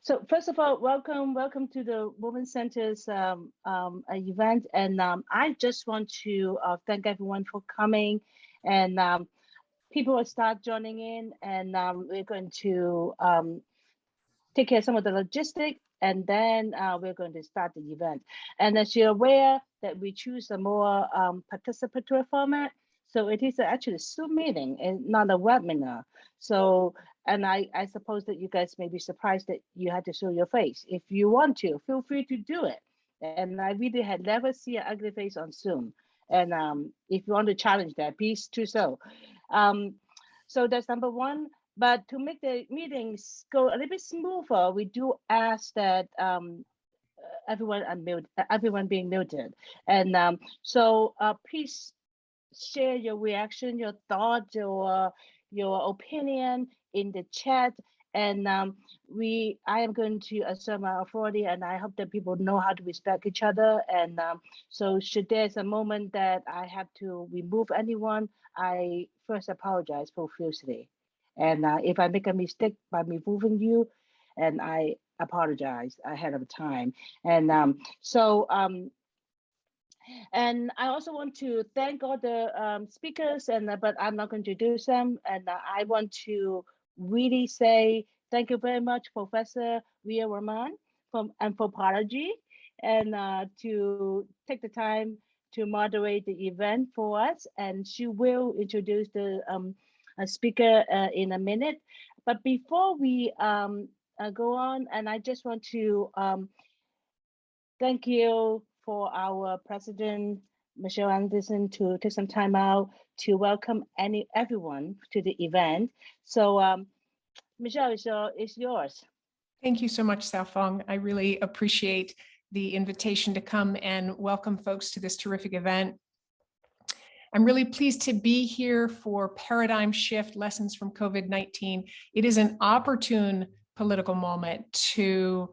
So first of all, welcome to the Women's Center's event, and I just want to thank everyone for coming, and people will start joining in, and we're going to take care of some of the logistics, and then we're going to start the event. And as you're aware, that we choose a more participatory format. So it is actually a Zoom meeting and not a webinar. So, and I suppose that you guys may be surprised that you had to show your face. If you want to, feel free to do it. And I really had never seen an ugly face on Zoom. And if you want to challenge that, please do so. So that's number one. But to make the meetings go a little bit smoother, we do ask that everyone being muted. And so please share your reaction, your thoughts, your opinion in the chat. And I am going to assert my authority, and I hope that people know how to respect each other. And so should there's a moment that I have to remove anyone, I first apologize profusely. And if I make a mistake by removing you, and I apologize ahead of time. And and I also want to thank all the speakers, but I'm not going to do them. And I want to really say thank you very much, Professor Rhea Rahman from Anthropology, and to take the time to moderate the event for us. And she will introduce the speaker in a minute. But before we go on, and I just want to thank you for our president, Michelle Anderson, to take some time out to welcome everyone to the event. So Michelle, it's yours. Thank you so much, Xiaofeng. I really appreciate the invitation to come and welcome folks to this terrific event. I'm really pleased to be here for Paradigm Shift Lessons from COVID-19. It is an opportune political moment to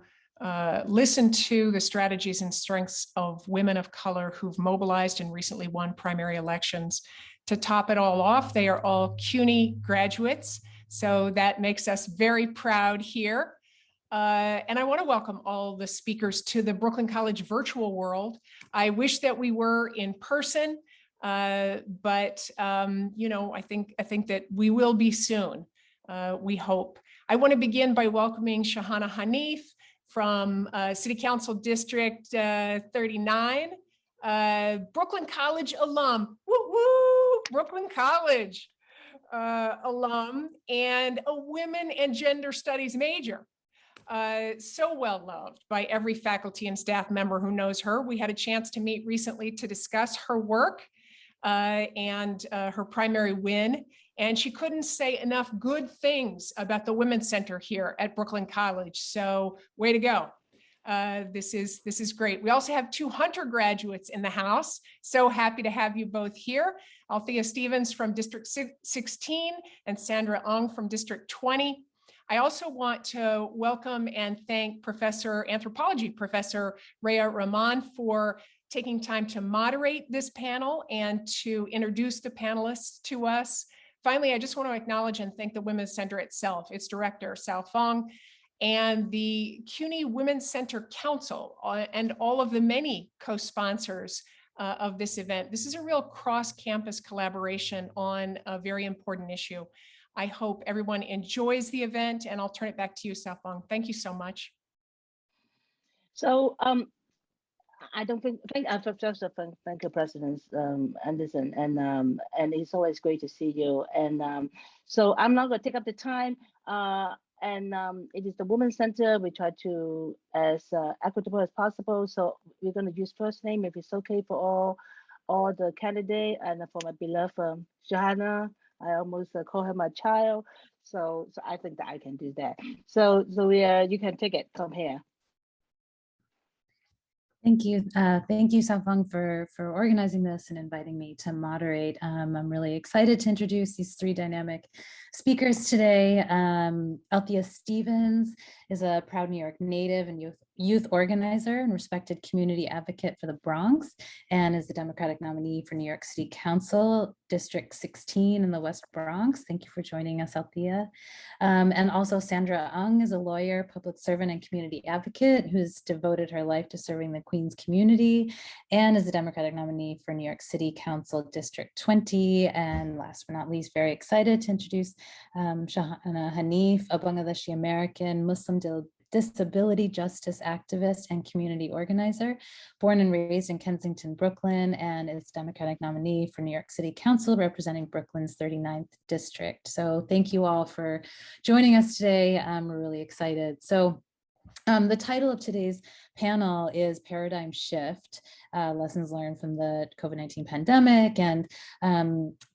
listen to the strategies and strengths of women of color who've mobilized and recently won primary elections. To top it all off, they are all CUNY graduates, so that makes us very proud here. And I want to welcome all the speakers to the Brooklyn College virtual world. I wish that we were in person, but you know, I think that we will be soon. We hope. I want to begin by welcoming Shahana Hanif from City Council District 39, Brooklyn College alum, woo woo, Brooklyn College alum, and a women and gender studies major. So well loved by every faculty and staff member who knows her. We had a chance to meet recently to discuss her work and her primary win. And she couldn't say enough good things about the Women's Center here at Brooklyn College. So way to go. This is great. We also have 2 Hunter graduates in the house. So happy to have you both here. Althea Stevens from District 16 and Sandra Ung from District 20. I also want to welcome and thank Anthropology Professor Rhea Rahman for taking time to moderate this panel and to introduce the panelists to us. Finally, I just want to acknowledge and thank the Women's Center itself, its director, Xiaofeng, and the CUNY Women's Center Council, and all of the many co-sponsors of this event. This is a real cross-campus collaboration on a very important issue. I hope everyone enjoys the event, and I'll turn it back to you, Xiaofeng. Thank you so much. So I don't think I've just thank you, President Anderson, and it's always great to see you. And so I'm not going to take up the time. It is the Women's Center. We try to as equitable as possible. So we're going to use first name if it's okay for all the candidates, and for my beloved Shahana, I almost call her my child. So I think that I can do that. So you can take it from here. Thank you. Thank you, Xiaofeng, for organizing this and inviting me to moderate. I'm really excited to introduce these 3 dynamic speakers today. Althea Stevens is a proud New York native and youth organizer and respected community advocate for the Bronx, and is the Democratic nominee for New York City Council, District 16 in the West Bronx. Thank you for joining us, Althea. And also Sandra Ung is a lawyer, public servant, and community advocate who's devoted her life to serving the Queens community, and is the Democratic nominee for New York City Council, District 20. And last but not least, very excited to introduce Shahana Hanif, a Bangladeshi-American Muslim disability justice activist and community organizer, born and raised in Kensington, Brooklyn, and is Democratic nominee for New York City Council, representing Brooklyn's 39th district. So thank you all for joining us today. We're really excited. So the title of today's panel is Paradigm Shift, Lessons Learned from the COVID-19 Pandemic. And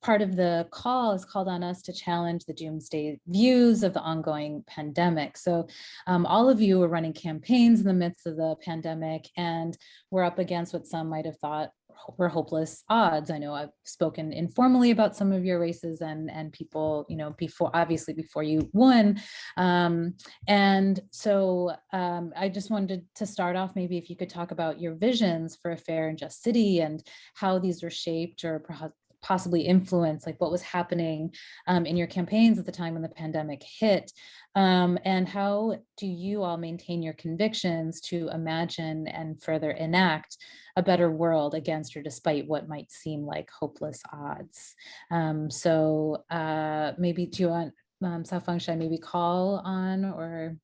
part of the call is called on us to challenge the doomsday views of the ongoing pandemic. So all of you are running campaigns in the midst of the pandemic, and we're up against what some might have thought were hopeless odds. I know I've spoken informally about some of your races and people, you know, before you won. And so I just wanted to start off, maybe if you could talk about your visions for a fair and just city and how these were shaped or possibly influenced, like what was happening in your campaigns at the time when the pandemic hit. And how do you all maintain your convictions to imagine and further enact a better world against or despite what might seem like hopeless odds? So maybe do you want, Sao-Fang, should I maybe call on or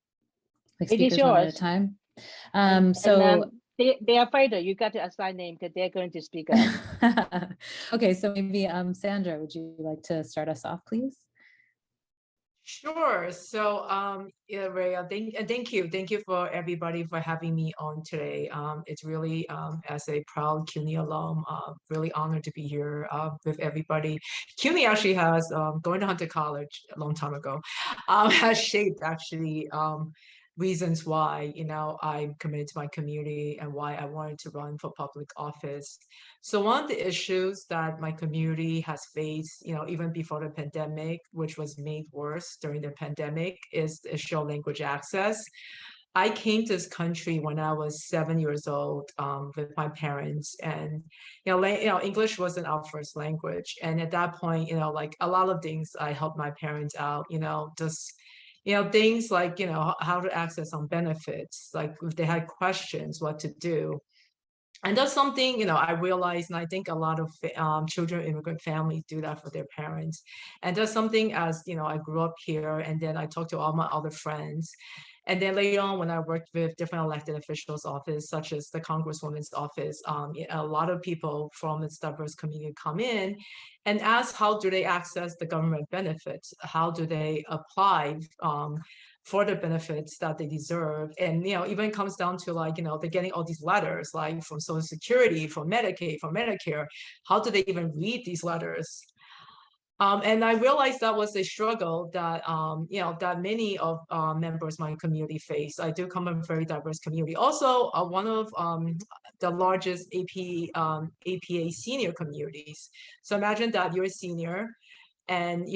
like speakers one at a time? They are fighter. You got to assign name because they're going to speak up. Okay, so maybe Sandra, would you like to start us off, please? Sure. So, yeah, Rhea, thank you for everybody for having me on today. It's really, as a proud CUNY alum, really honored to be here with everybody. CUNY actually has, going to Hunter College a long time ago, has shaped actually reasons why, you know, I'm committed to my community and why I wanted to run for public office. So one of the issues that my community has faced, you know, even before the pandemic, which was made worse during the pandemic, is the issue of language access. I came to this country when I was 7 years old with my parents, and English wasn't our first language. And at that point, you know, like a lot of things, I helped my parents out. Things like, how to access some benefits, like if they had questions, what to do. And that's something, I realized, and I think a lot of children, immigrant families do that for their parents. And that's something as, I grew up here, and then I talked to all my other friends. And then later on, when I worked with different elected officials' office, such as the Congresswoman's office, a lot of people from its diverse community come in and ask, how do they access the government benefits? How do they apply for the benefits that they deserve? And, even comes down to like, they're getting all these letters, like from Social Security, from Medicaid, from Medicare. How do they even read these letters? And I realized that was a struggle that, that many of members of my community face. I do come from a very diverse community. Also, one of the largest APA senior communities. So imagine that you're a senior, and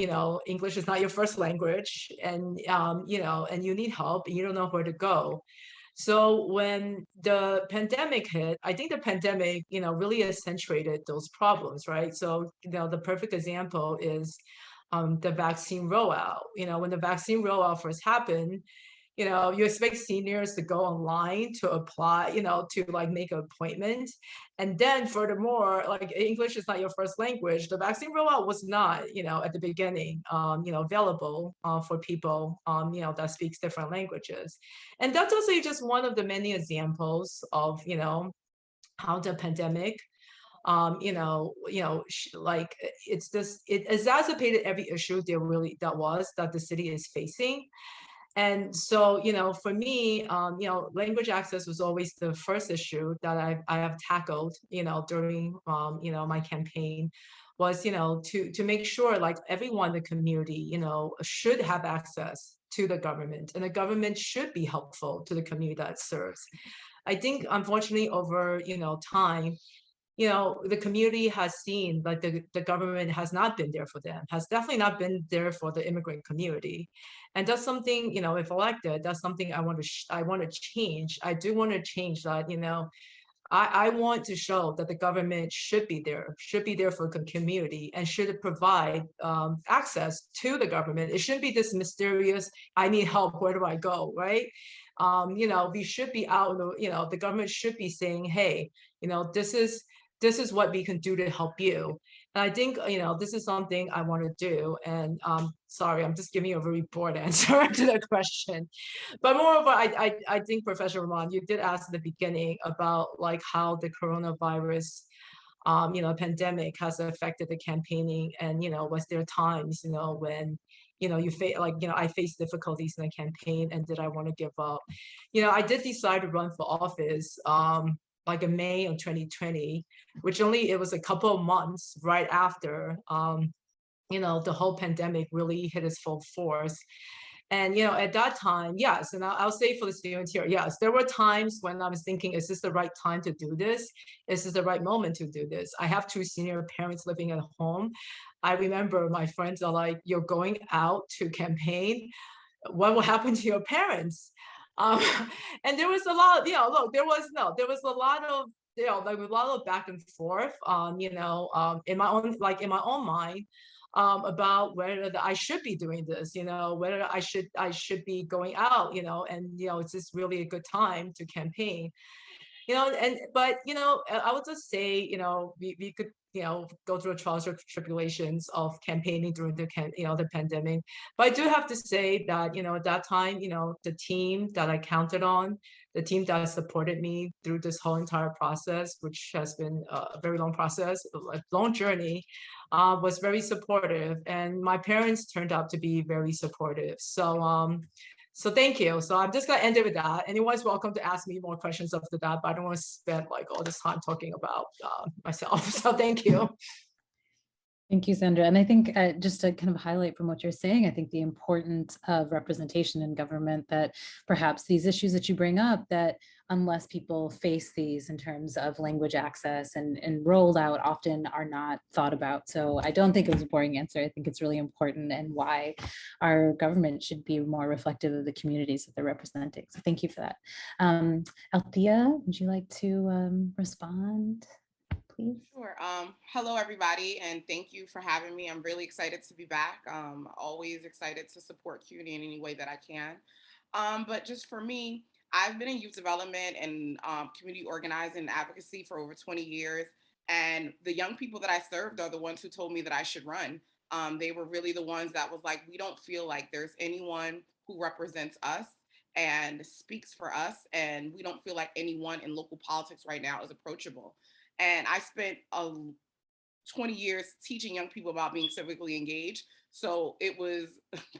English is not your first language, and and you need help, and you don't know where to go. So when the pandemic hit, I think the pandemic, really accentuated those problems, right? So, the perfect example is the vaccine rollout. When the vaccine rollout first happened, you expect seniors to go online to apply, to like make an appointment. And then furthermore, like English is not your first language. The vaccine rollout was not, at the beginning, available for people, that speaks different languages. And that's also just one of the many examples of, how the pandemic, like it exacerbated every issue that the city is facing. And so, for me, language access was always the first issue that I have tackled, during, my campaign, was, to make sure like everyone in the community, should have access to the government, and the government should be helpful to the community that it serves. I think, unfortunately, over, time, you know, the community has seen like the government has not been there for them, has definitely not been there for the immigrant community. And that's something, you know, if elected, that's something I want to change. I do want to change that, you know. I want to show that the government should be there for the community, and should provide access to the government. It shouldn't be this mysterious, I need help, where do I go, right? You know, we should be out, you know, the government should be saying, hey, you know, this is what we can do to help you. And I think, you know, this is something I want to do. And sorry, I'm just giving you a very broad answer to the question. But moreover, I think, Professor Rahman, you did ask at the beginning about like how the coronavirus, you know, pandemic has affected the campaigning. And, you know, was there times, you know, when, you know, you face, like, you know, I faced difficulties in the campaign, and did I want to give up? You know, I did decide to run for office like in May of 2020, which it was a couple of months right after, you know, the whole pandemic really hit its full force. And, you know, at that time, yes, and I'll say for the students here, yes, there were times when I was thinking, is this the right time to do this? Is this the right moment to do this? I have 2 senior parents living at home. I remember my friends are like, you're going out to campaign, what will happen to your parents? Um, and there was a lot of, you know, look, there was a lot of, you know, like a lot of back and forth, you know, in my own mind, about whether I should be doing this, you know, whether I should be going out, you know, and, you know, it's just really a good time to campaign. You know, but, you know, I would just say, you know, we could, you know, go through trials or tribulations of campaigning during the pandemic. But I do have to say that, you know, at that time, you know, the team that I counted on, the team that supported me through this whole entire process, which has been a very long process, a long journey, was very supportive. And my parents turned out to be very supportive. So thank you. So I'm just gonna end it with that. Anyone's welcome to ask me more questions after that, but I don't want to spend like all this time talking about myself. So thank you. Thank you, Sandra. And I think just to kind of highlight from what you're saying, I think the importance of representation in government, that perhaps these issues that you bring up, that unless people face these in terms of language access and rolled out, often are not thought about. So I don't think it was a boring answer. I think it's really important, and why our government should be more reflective of the communities that they're representing. So thank you for that. Althea, would you like to respond? Please. Sure. Hello, everybody, and thank you for having me. I'm really excited to be back. Always excited to support CUNY in any way that I can. But just for me, I've been in youth development and community organizing and advocacy for over 20 years. And the young people that I served are the ones who told me that I should run. They were really the ones that was like, we don't feel like there's anyone who represents us and speaks for us. And we don't feel like anyone in local politics right now is approachable. And I spent 20 years teaching young people about being civically engaged. So it was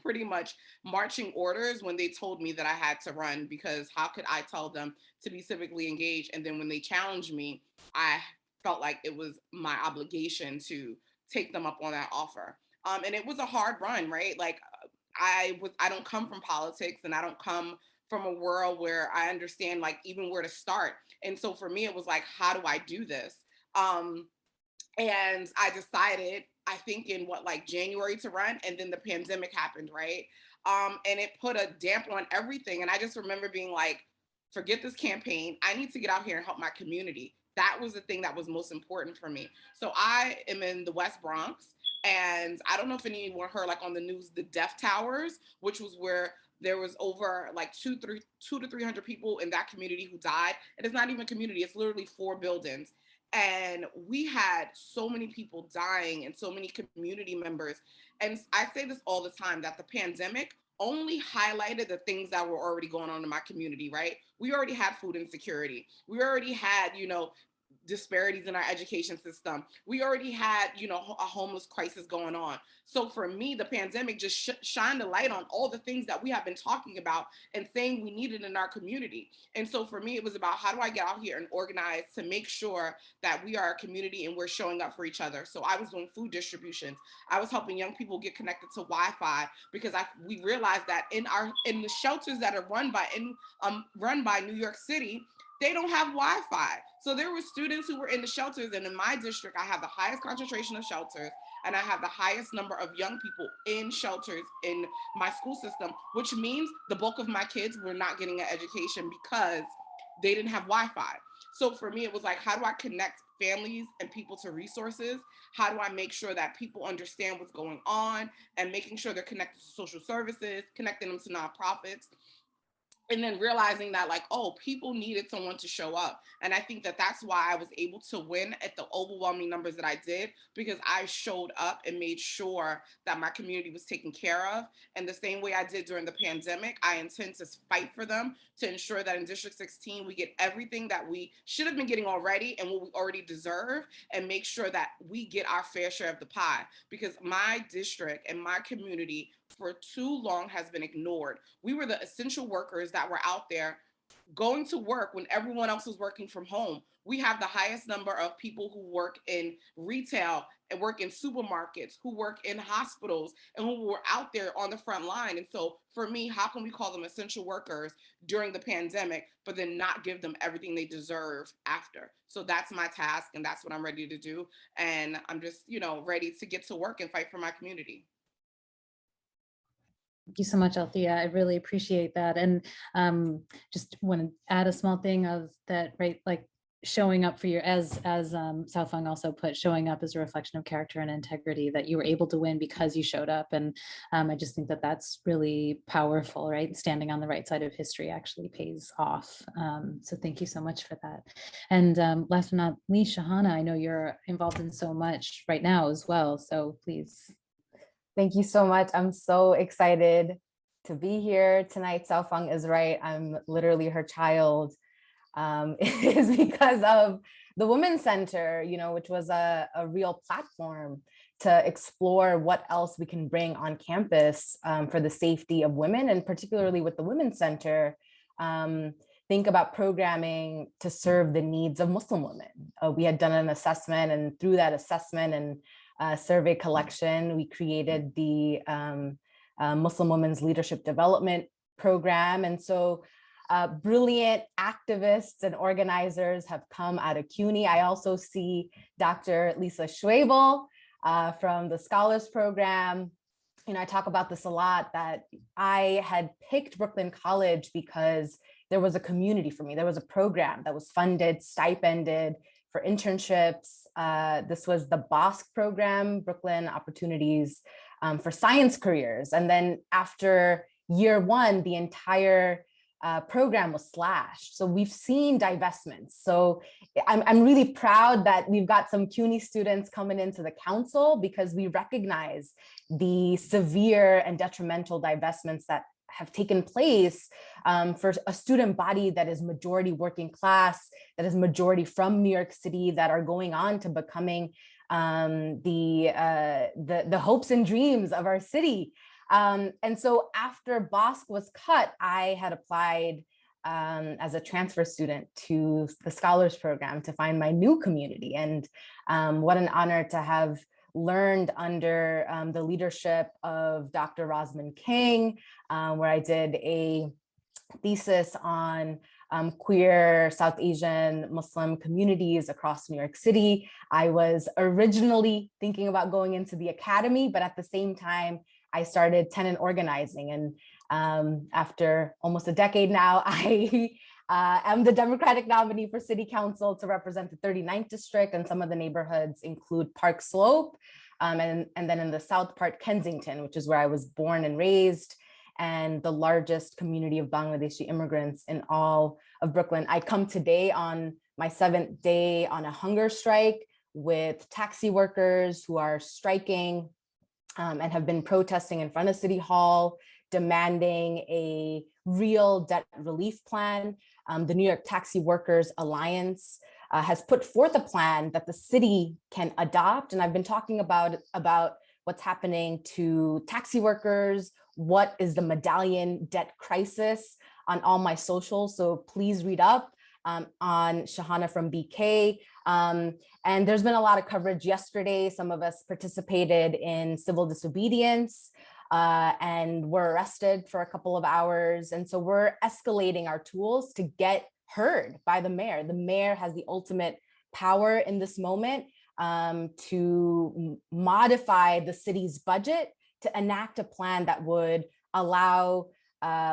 pretty much marching orders when they told me that I had to run, because how could I tell them to be civically engaged? And then when they challenged me, I felt like it was my obligation to take them up on that offer. And it was a hard run, right? Like I don't come from politics, and I don't come from a world where I understand like even where to start. And so for me, it was like, how do I do this? And I decided, I think in January to run, and then the pandemic happened, right? And it put a damper on everything. And I just remember being like, forget this campaign. I need to get out here and help my community. That was the thing that was most important for me. So I am in the West Bronx, and I don't know if anyone heard like on the news, the Death Towers, which was where there was over like 200 to 300 people in that community who died. And it's not even a community, it's literally 4 buildings. And we had so many people dying and so many community members. And I say this all the time, that the pandemic only highlighted the things that were already going on in my community, right? We already had food insecurity. We already had, disparities in our education system. We already had, a homeless crisis going on. So for me, the pandemic just shined a light on all the things that we have been talking about and saying we needed in our community. And so for me, it was about, how do I get out here and organize to make sure that we are a community and we're showing up for each other? So I was doing food distributions. I was helping young people get connected to Wi-Fi, because we realized that in the shelters that are run by New York City, they don't have Wi-Fi. So there were students who were in the shelters, and in my district, I have the highest concentration of shelters, and I have the highest number of young people in shelters in my school system, which means the bulk of my kids were not getting an education because they didn't have Wi-Fi. So for me, it was like, how do I connect families and people to resources? How do I make sure that people understand what's going on and making sure they're connected to social services, connecting them to nonprofits? And then realizing that, like, oh, people needed someone to show up. And I think that that's why I was able to win at the overwhelming numbers that I did, because I showed up and made sure that my community was taken care of. And the same way I did during the pandemic, I intend to fight for them to ensure that in District 16, we get everything that we should have been getting already and what we already deserve, and make sure that we get our fair share of the pie. Because my district and my community for too long has been ignored. We were the essential workers that were out there going to work when everyone else was working from home. We have the highest number of people who work in retail and work in supermarkets, who work in hospitals, and who were out there on the front line. And so for me, how can we call them essential workers during the pandemic, but then not give them everything they deserve after? So that's my task, and that's what I'm ready to do. And I'm just, ready to get to work and fight for my community. Thank you so much, Althea. I really appreciate that. And just want to add a small thing of that, right? Like showing up for your, as Sao Fung also put, showing up as a reflection of character and integrity, that you were able to win because you showed up. And I just think that that's really powerful, right? Standing on the right side of history actually pays off. So thank you so much for that. And last but not least, Shahana, I know you're involved in so much right now as well. So please. Thank you so much. I'm so excited to be here tonight. Sao Fung is right. I'm literally her child. It is because of the Women's Center, which was a real platform to explore what else we can bring on campus for the safety of women, and particularly with the Women's Center, think about programming to serve the needs of Muslim women. We had done an assessment, and through that assessment and survey collection, we created the Muslim Women's Leadership Development Program. And so brilliant activists and organizers have come out of CUNY. I also see Dr. Lisa Schwebel from the Scholars Program. I talk about this a lot, that I had picked Brooklyn College because there was a community for me. There was a program that was funded, stipended, for internships. This was the BOSC program, Brooklyn Opportunities for Science Careers. And then after year one, the entire program was slashed. So we've seen divestments. So I'm really proud that we've got some CUNY students coming into the council, because we recognize the severe and detrimental divestments that have taken place for a student body that is majority working class, that is majority from New York City, that are going on to becoming the hopes and dreams of our city. And so after BOSC was cut, I had applied as a transfer student to the Scholars Program to find my new community. And what an honor to have learned under the leadership of Dr. Rosman King, where I did a thesis on queer South Asian Muslim communities across New York City. I was originally thinking about going into the academy, but at the same time, I started tenant organizing. And after almost a decade now, I am the Democratic nominee for City Council to represent the 39th District, and some of the neighborhoods include Park Slope, and then in the South Part, Kensington, which is where I was born and raised, and the largest community of Bangladeshi immigrants in all of Brooklyn. I come today on my 7th day on a hunger strike with taxi workers who are striking and have been protesting in front of City Hall, demanding a real debt relief plan. The New York Taxi Workers Alliance has put forth a plan that the city can adopt. And I've been talking about what's happening to taxi workers, what is the medallion debt crisis, on all my socials. So please read up on Shahana from BK. And there's been a lot of coverage yesterday. Some of us participated in civil disobedience and were arrested for a couple of hours. And so we're escalating our tools to get heard by the mayor. The mayor has the ultimate power in this moment to modify the city's budget to enact a plan that would allow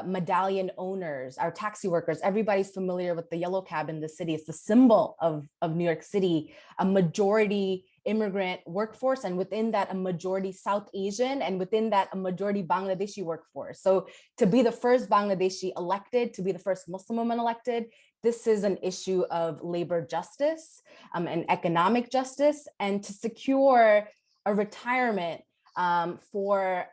medallion owners, our taxi workers, everybody's familiar with the yellow cab in the city. It's the symbol of New York City, a majority immigrant workforce, and within that a majority South Asian, and within that a majority Bangladeshi workforce. So to be the first Bangladeshi elected, to be the first Muslim woman elected, this is an issue of labor justice and economic justice, and to secure a retirement for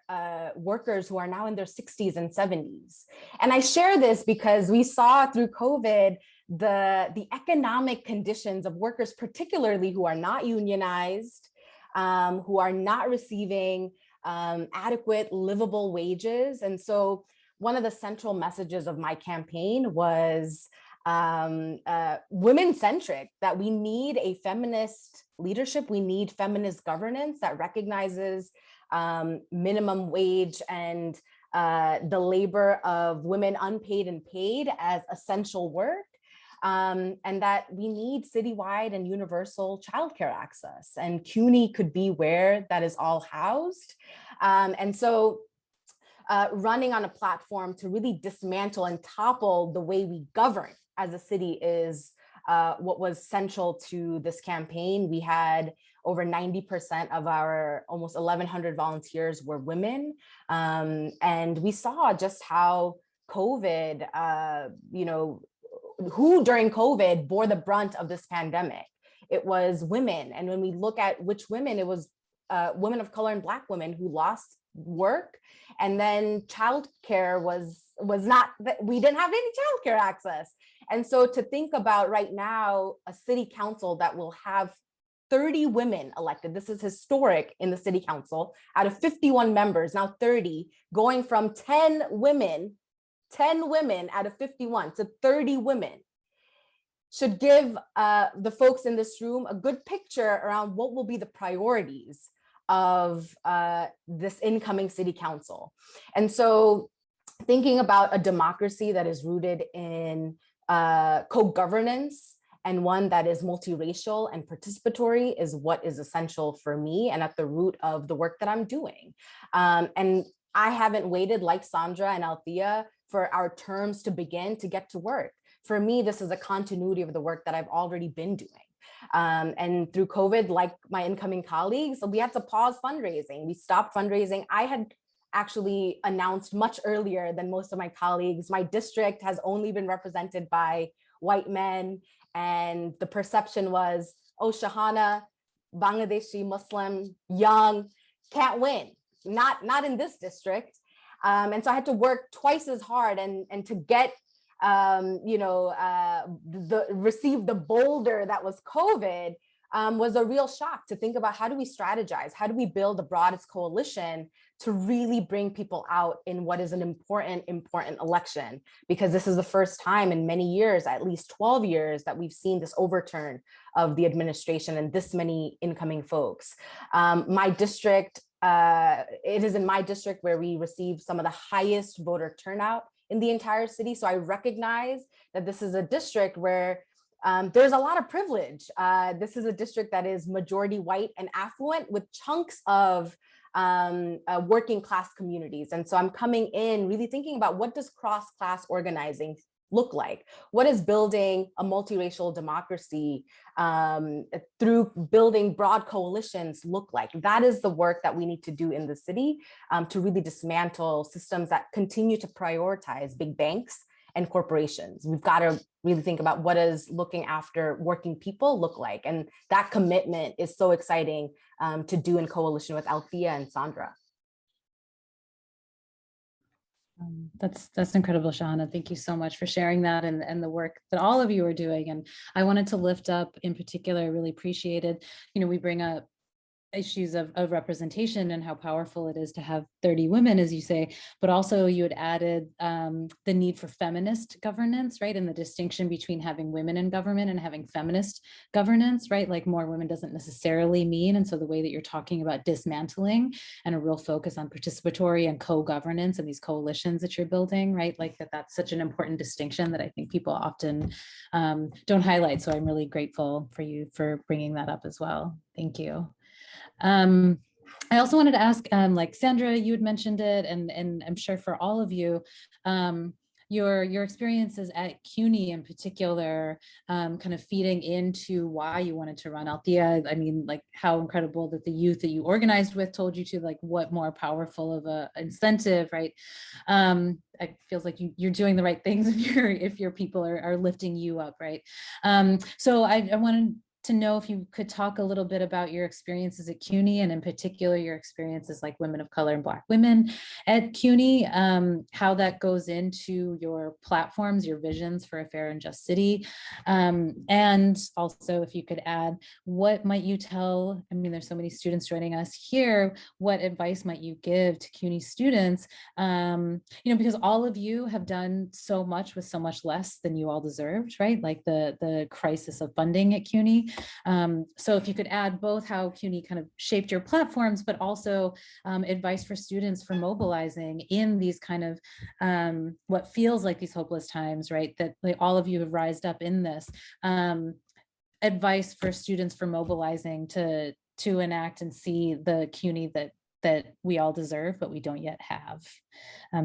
workers who are now in their 60s and 70s. And I share this because we saw through COVID the economic conditions of workers, particularly who are not unionized, who are not receiving adequate livable wages. And so one of the central messages of my campaign was women-centric, that we need a feminist leadership, we need feminist governance that recognizes minimum wage and the labor of women, unpaid and paid, as essential work, and that we need citywide and universal childcare access. And CUNY could be where that is all housed. And so running on a platform to really dismantle and topple the way we govern as a city is what was central to this campaign. We had over 90% of our almost 1,100 volunteers were women. And we saw just how COVID, who during COVID bore the brunt of this pandemic. It was women. And when we look at which women, it was women of color and Black women who lost work. And then childcare was not, we didn't have any childcare access. And so to think about right now, a city council that will have 30 women elected, this is historic in the city council, out of 51 members, now 30, going from 10 women out of 51 to 30 women, should give the folks in this room a good picture around what will be the priorities of this incoming city council. And so thinking about a democracy that is rooted in co-governance and one that is multiracial and participatory is what is essential for me and at the root of the work that I'm doing. And I haven't waited, like Sandra and Althea, for our terms to begin to get to work. For me, this is a continuity of the work that I've already been doing. And through COVID, like my incoming colleagues, we had to pause fundraising. We stopped fundraising. I had actually announced much earlier than most of my colleagues. My district has only been represented by white men. And the perception was, oh, Shahana, Bangladeshi, Muslim, young, can't win, not in this district. And so I had to work twice as hard and to get, receive the boulder that was COVID was a real shock to think about how do we strategize? How do we build the broadest coalition to really bring people out in what is an important election? Because this is the first time in many years, at least 12 years, that we've seen this overturn of the administration and this many incoming folks. My district, it is in my district where we receive some of the highest voter turnout in the entire city. So I recognize that this is a district where there's a lot of privilege. This is a district that is majority white and affluent with chunks of working class communities. And so I'm coming in really thinking about what does cross-class organizing look like? What is building a multiracial democracy through building broad coalitions look like? That is the work that we need to do in the city to really dismantle systems that continue to prioritize big banks and corporations. We've got to really think about what does looking after working people look like. And that commitment is so exciting to do in coalition with Althea and Sandra. That's incredible, Shahana. Thank you so much for sharing that and the work that all of you are doing. And I wanted to lift up in particular, I really appreciated, we bring up issues of representation and how powerful it is to have 30 women, as you say, but also you had added the need for feminist governance, right? And the distinction between having women in government and having feminist governance, right? Like more women doesn't necessarily mean. And so the way that you're talking about dismantling and a real focus on participatory and co-governance and these coalitions that you're building, right? Like that's such an important distinction that I think people often don't highlight. So I'm really grateful for you for bringing that up as well. Thank you. I also wanted to ask, like Sandra, you had mentioned it, and I'm sure for all of you, your experiences at CUNY in particular, kind of feeding into why you wanted to run Althea. I mean, like how incredible that the youth that you organized with told you to, like what more powerful of a incentive, right? It feels like you're doing the right things if your people are lifting you up, right? So I wanted to know if you could talk a little bit about your experiences at CUNY, and in particular your experiences like women of color and Black women at CUNY, how that goes into your platforms, your visions for a fair and just city. And also if you could add, what might you tell, I mean, there's so many students joining us here, what advice might you give to CUNY students? Because all of you have done so much with so much less than you all deserved, right? Like the crisis of funding at CUNY. So if you could add both how CUNY kind of shaped your platforms, but also advice for students for mobilizing in these kind of what feels like these hopeless times, right? That like all of you have rised up in this. Advice for students for mobilizing to enact and see the CUNY that we all deserve, but we don't yet have.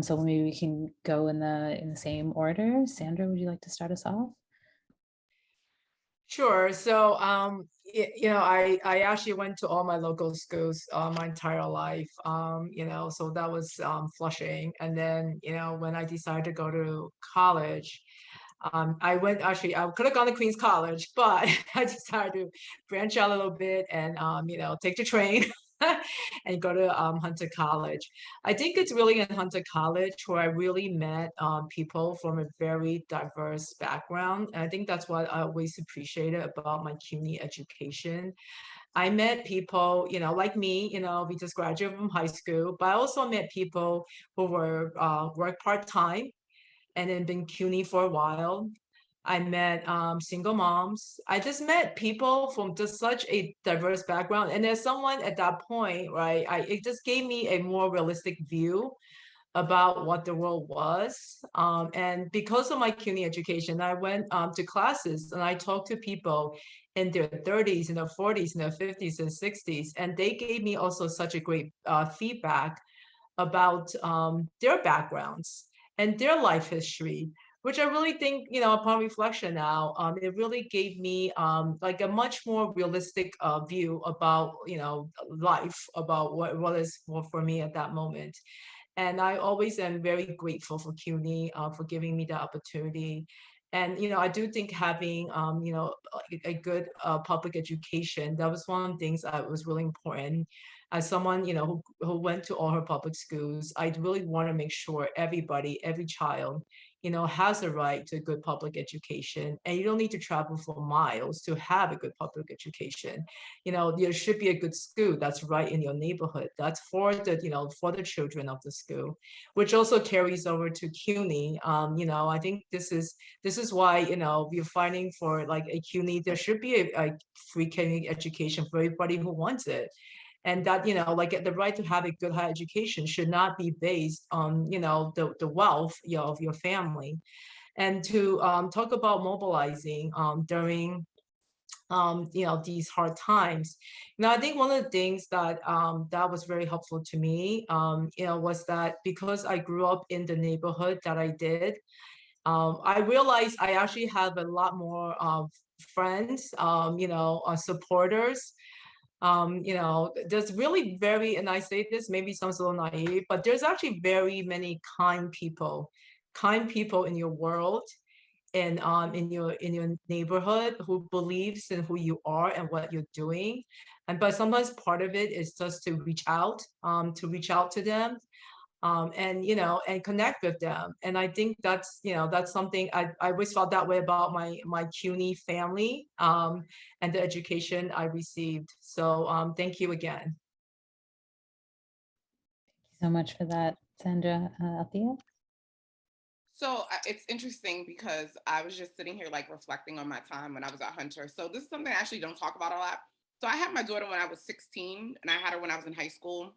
So maybe we can go in the same order. Sandra, would you like to start us off? Sure. So, I actually went to all my local schools my entire life, so that was Flushing. And then, when I decided to go to college, I could have gone to Queens College, but I decided to branch out a little bit and, take the train and go to Hunter College. I think it's really in Hunter College where I really met people from a very diverse background. And I think that's what I always appreciated about my CUNY education. I met people, like me, we just graduated from high school, but I also met people who were work part-time and then been CUNY for a while. I met single moms. I just met people from just such a diverse background. And there's someone at that point, right? It just gave me a more realistic view about what the world was. And because of my CUNY education, I went to classes and I talked to people in their 30s, in their 40s, in their 50s and 60s. And they gave me also such a great feedback about their backgrounds and their life history, which I really think, upon reflection now, it really gave me like a much more realistic view about, life, about what is for me at that moment. And I always am very grateful for CUNY for giving me the opportunity. And, I do think having, a good public education, that was one of the things that was really important. As someone, who went to all her public schools, I really want to make sure everybody, every child, has a right to a good public education. And you don't need to travel for miles to have a good public education. There should be a good school that's right in your neighborhood. That's for the children of the school, which also carries over to CUNY. I think this is why, we're fighting for like a CUNY. There should be a free CUNY education for everybody who wants it. And that, like the right to have a good higher education should not be based on, the wealth of your family. And to talk about mobilizing during, these hard times. I think one of the things that that was very helpful to me, was that because I grew up in the neighborhood that I did, I realized I actually have a lot more friends, supporters. There's really and I say this, maybe sounds a little naive, but there's actually very many kind people in your world and in your neighborhood who believes in who you are and what you're doing. But sometimes part of it is just to reach out to them. and, you know, and connect with them. And I think that's, you know, that's something I always felt that way about my CUNY family, and the education I received. So thank you again. Thank you so much for that, Sandra. Althea? So it's interesting because I was just sitting here like reflecting on my time when I was at Hunter. So this is something I actually don't talk about a lot. So I had my daughter when I was 16 and I had her when I was in high school.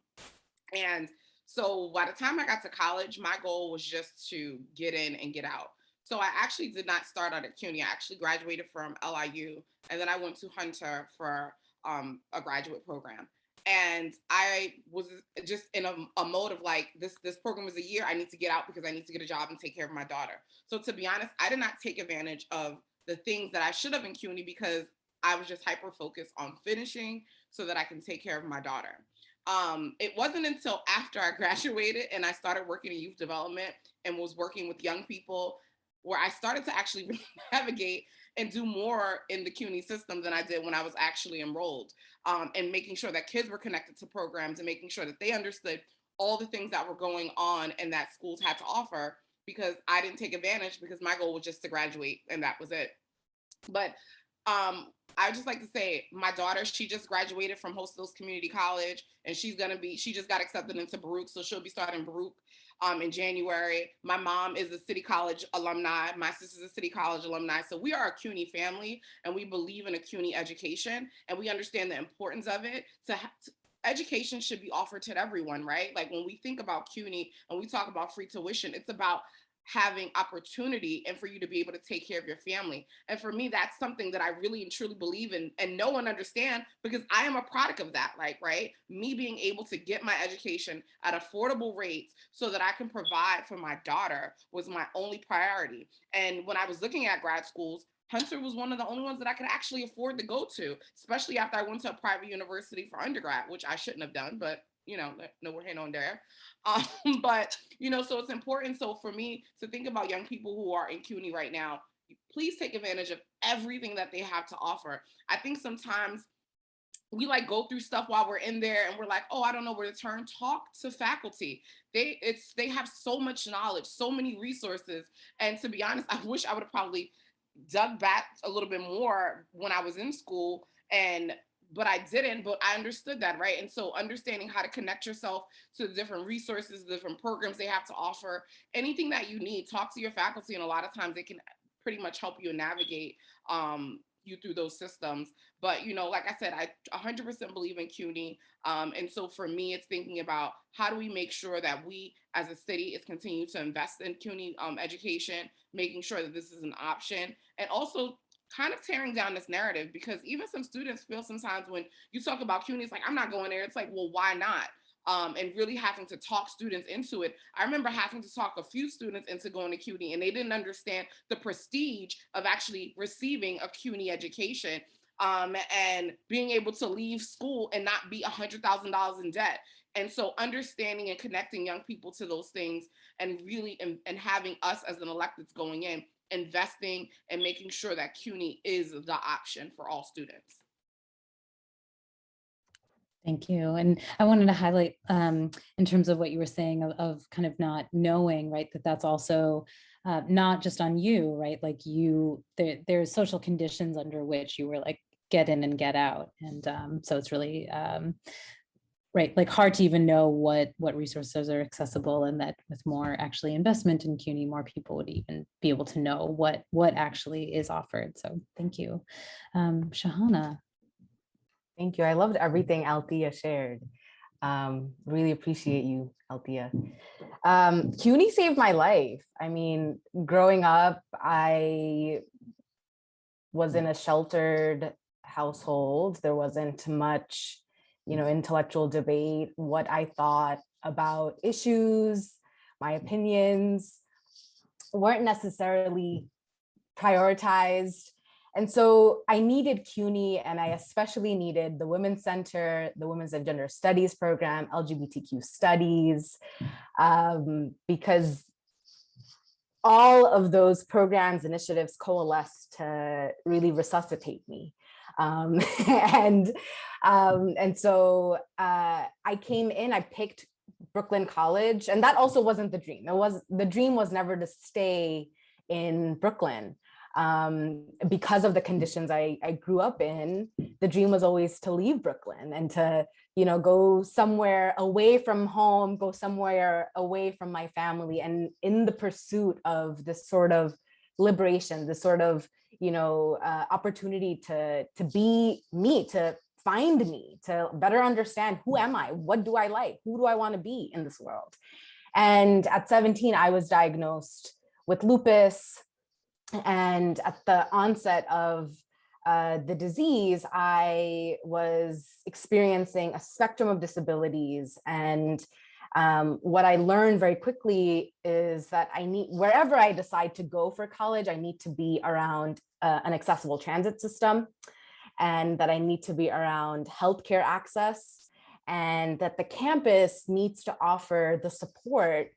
And so by the time I got to college, my goal was just to get in and get out. So I actually did not start out at CUNY. I actually graduated from LIU and then I went to Hunter for a graduate program. And I was just in a mode of like, this program is a year, I need to get out because I need to get a job and take care of my daughter. So to be honest, I did not take advantage of the things that I should have in CUNY because I was just hyper focused on finishing so that I can take care of my daughter. It wasn't until after I graduated and I started working in youth development and was working with young people where I started to actually navigate and do more in the CUNY system than I did when I was actually enrolled, and making sure that kids were connected to programs and making sure that they understood all the things that were going on and that schools had to offer, because I didn't take advantage because my goal was just to graduate and that was it. But I just like to say my daughter, she just graduated from Host Hills Community College and she just got accepted into Baruch. So she'll be starting Baruch in January. My mom is a City College alumni. My sister's a City College alumni. So we are a CUNY family and we believe in a CUNY education and we understand the importance of it. Education should be offered to everyone, right? Like when we think about CUNY and we talk about free tuition, it's about having opportunity and for you to be able to take care of your family. And for me, that's something that I really and truly believe in and no one understands because I am a product of that, like, right? Me being able to get my education at affordable rates so that I can provide for my daughter was my only priority. And when I was looking at grad schools, Hunter was one of the only ones that I could actually afford to go to, especially after I went to a private university for undergrad, which I shouldn't have done, but you know, no, we're hand on there. But, you know, so it's important. So for me to think about young people who are in CUNY right now, please take advantage of everything that they have to offer. I think sometimes we like go through stuff while we're in there and we're like, oh, I don't know where to turn. Talk to faculty. They have so much knowledge, so many resources. And to be honest, I wish I would have probably dug back a little bit more when I was in school but I didn't, but I understood that, right? And so understanding how to connect yourself to the different resources, the different programs they have to offer, anything that you need, talk to your faculty. And a lot of times they can pretty much help you navigate you through those systems. But, you know, like I said, I 100% believe in CUNY. And so for me, it's thinking about how do we make sure that we as a city is continue to invest in CUNY education, making sure that this is an option, and also kind of tearing down this narrative, because even some students feel sometimes when you talk about CUNY, it's like, I'm not going there. It's like, well, why not? And really having to talk students into it. I remember having to talk a few students into going to CUNY and they didn't understand the prestige of actually receiving a CUNY education and being able to leave school and not be $100,000 in debt. And so understanding and connecting young people to those things and really and having us as an electeds going in, investing and making sure that CUNY is the option for all students. Thank you. And I wanted to highlight in terms of what you were saying of kind of not knowing, right, that's also not just on you, right? Like there's social conditions under which you were like, get in and get out. And so it's really, right, like hard to even know what resources are accessible, and that with more actually investment in CUNY, more people would even be able to know what actually is offered. So thank you. Shahana. Thank you. I loved everything Althea shared. Really appreciate you, Althea. CUNY saved my life. I mean, growing up, I was in a sheltered household. There wasn't much, intellectual debate. What I thought about issues, my opinions weren't necessarily prioritized. And so I needed CUNY, and I especially needed the Women's Center, the Women's and Gender Studies program, LGBTQ Studies, because all of those programs, initiatives coalesced to really resuscitate me. And so I came in, I picked Brooklyn College, and that also wasn't the dream. The dream was never to stay in Brooklyn. Because of the conditions I grew up in, the dream was always to leave Brooklyn and to, go somewhere away from home, go somewhere away from my family, and in the pursuit of this sort of liberation, this sort of, opportunity to be me, to find me, to better understand who am I, what do I like, who do I want to be in this world. And at 17, I was diagnosed with lupus. And at the onset of the disease, I was experiencing a spectrum of disabilities. And what I learned very quickly is that wherever I decide to go for college, I need to be around an accessible transit system, and that I need to be around healthcare access, and that the campus needs to offer the support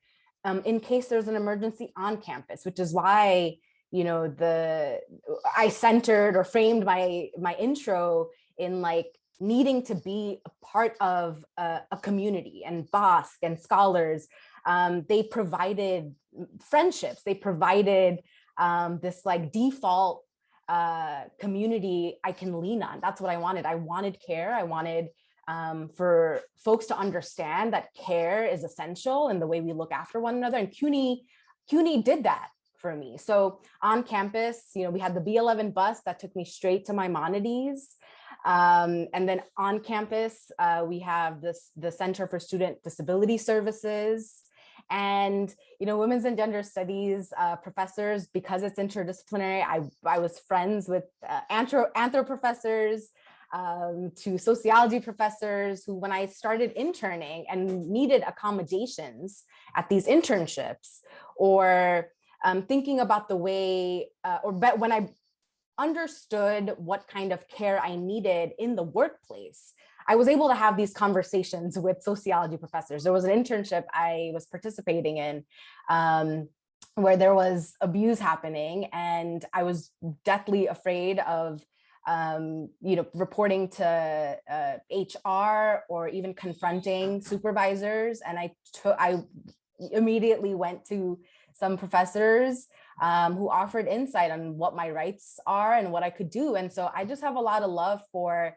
in case there's an emergency on campus, which is why I centered or framed my intro in needing to be a part of a community. And BOSC and scholars, they provided friendships, they provided this default community I can lean on. That's what I wanted. I wanted care. I wanted for folks to understand that care is essential in the way we look after one another. And CUNY did that for me. So on campus, we had the B11 bus that took me straight to Maimonides. And then on campus, we have the Center for Student Disability Services. And, women's and gender studies professors, because it's interdisciplinary, I was friends with anthro professors, to sociology professors who, when I started interning and needed accommodations at these internships, or thinking about the way, when I understood what kind of care I needed in the workplace, I was able to have these conversations with sociology professors. There was an internship I was participating in where there was abuse happening, and I was deathly afraid of reporting to HR or even confronting supervisors. And I immediately went to some professors who offered insight on what my rights are and what I could do. And so I just have a lot of love for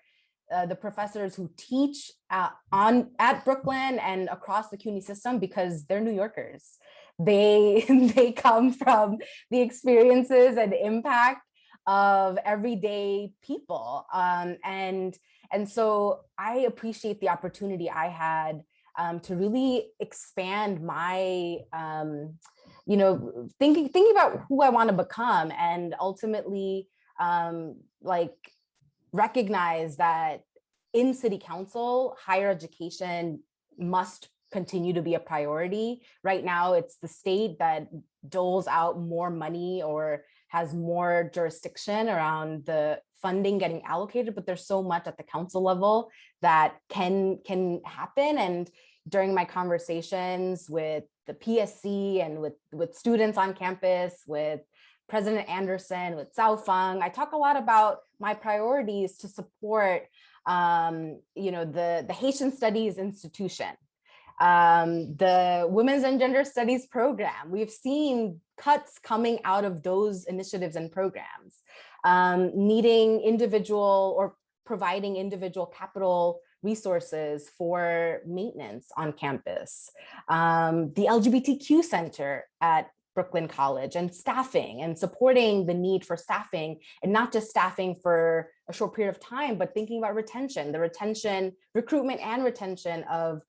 the professors who teach at Brooklyn and across the CUNY system, because they're New Yorkers. They come from the experiences and impact of everyday people. And so I appreciate the opportunity I had to really expand my, thinking about who I want to become, and ultimately recognize that in city council, higher education must continue to be a priority. Right now, it's the state that doles out more money or has more jurisdiction around the funding getting allocated, but there's so much at the council level that can happen. And during my conversations with the PSC and with students on campus, with President Anderson, with Sao Fung, I talk a lot about my priorities to support, the Haitian Studies Institution, the Women's and Gender Studies program. We've seen cuts coming out of those initiatives and programs, needing individual or providing individual capital resources for maintenance on campus, the LGBTQ Center at Brooklyn College, and staffing and supporting the need for staffing, and not just staffing for a short period of time, but thinking about recruitment and retention of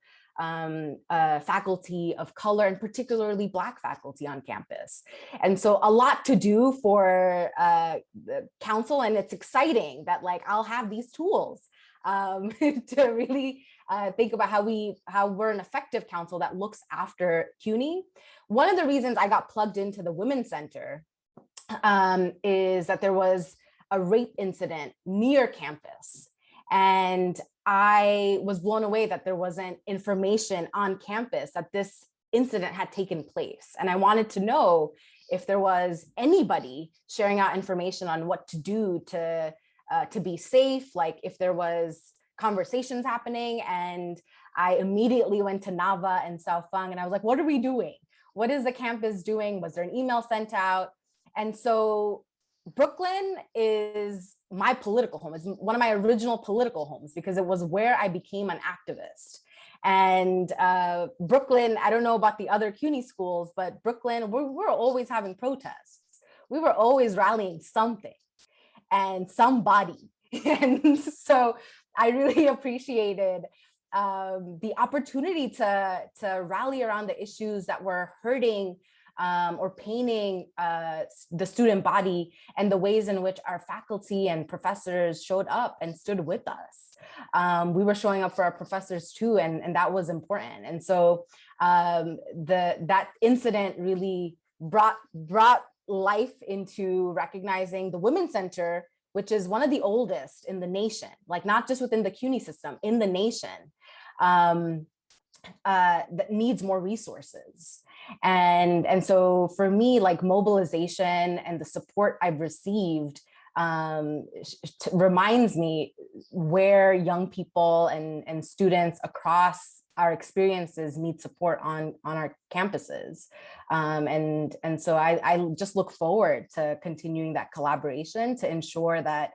faculty of color, and particularly Black faculty on campus. And so a lot to do for the council, and it's exciting that I'll have these tools to really think about how we're an effective council that looks after CUNY. One of the reasons I got plugged into the Women's Center is that there was a rape incident near campus. And I was blown away that there wasn't information on campus that this incident had taken place. And I wanted to know if there was anybody sharing out information on what to do to be safe, if there was conversations happening. And I immediately went to Nava and South Phang, and I was like, what are we doing? What is the campus doing? Was there an email sent out? And so Brooklyn is my political home. It's one of my original political homes because it was where I became an activist. And Brooklyn, I don't know about the other CUNY schools, but Brooklyn, we're always having protests. We were always rallying something and somebody. And so I really appreciated the opportunity to rally around the issues that were hurting or painting the student body, and the ways in which our faculty and professors showed up and stood with us. We were showing up for our professors too, and that was important. And so that incident really brought life into recognizing the Women's Center, which is one of the oldest in the nation, like not just within the CUNY system, in the nation, that needs more resources. And so for me, like mobilization and the support I've received reminds me where young people and students across our experiences need support on our campuses. And so I just look forward to continuing that collaboration to ensure that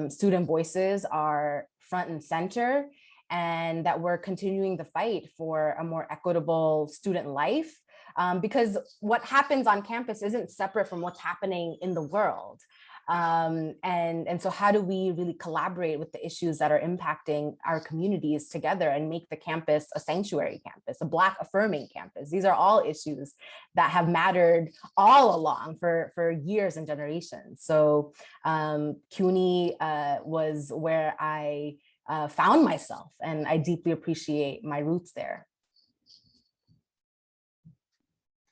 student voices are front and center, and that we're continuing the fight for a more equitable student life. Because what happens on campus isn't separate from what's happening in the world. And so how do we really collaborate with the issues that are impacting our communities together and make the campus a sanctuary campus, a Black affirming campus? These are all issues that have mattered all along for years and generations. So CUNY was where I found myself, and I deeply appreciate my roots there.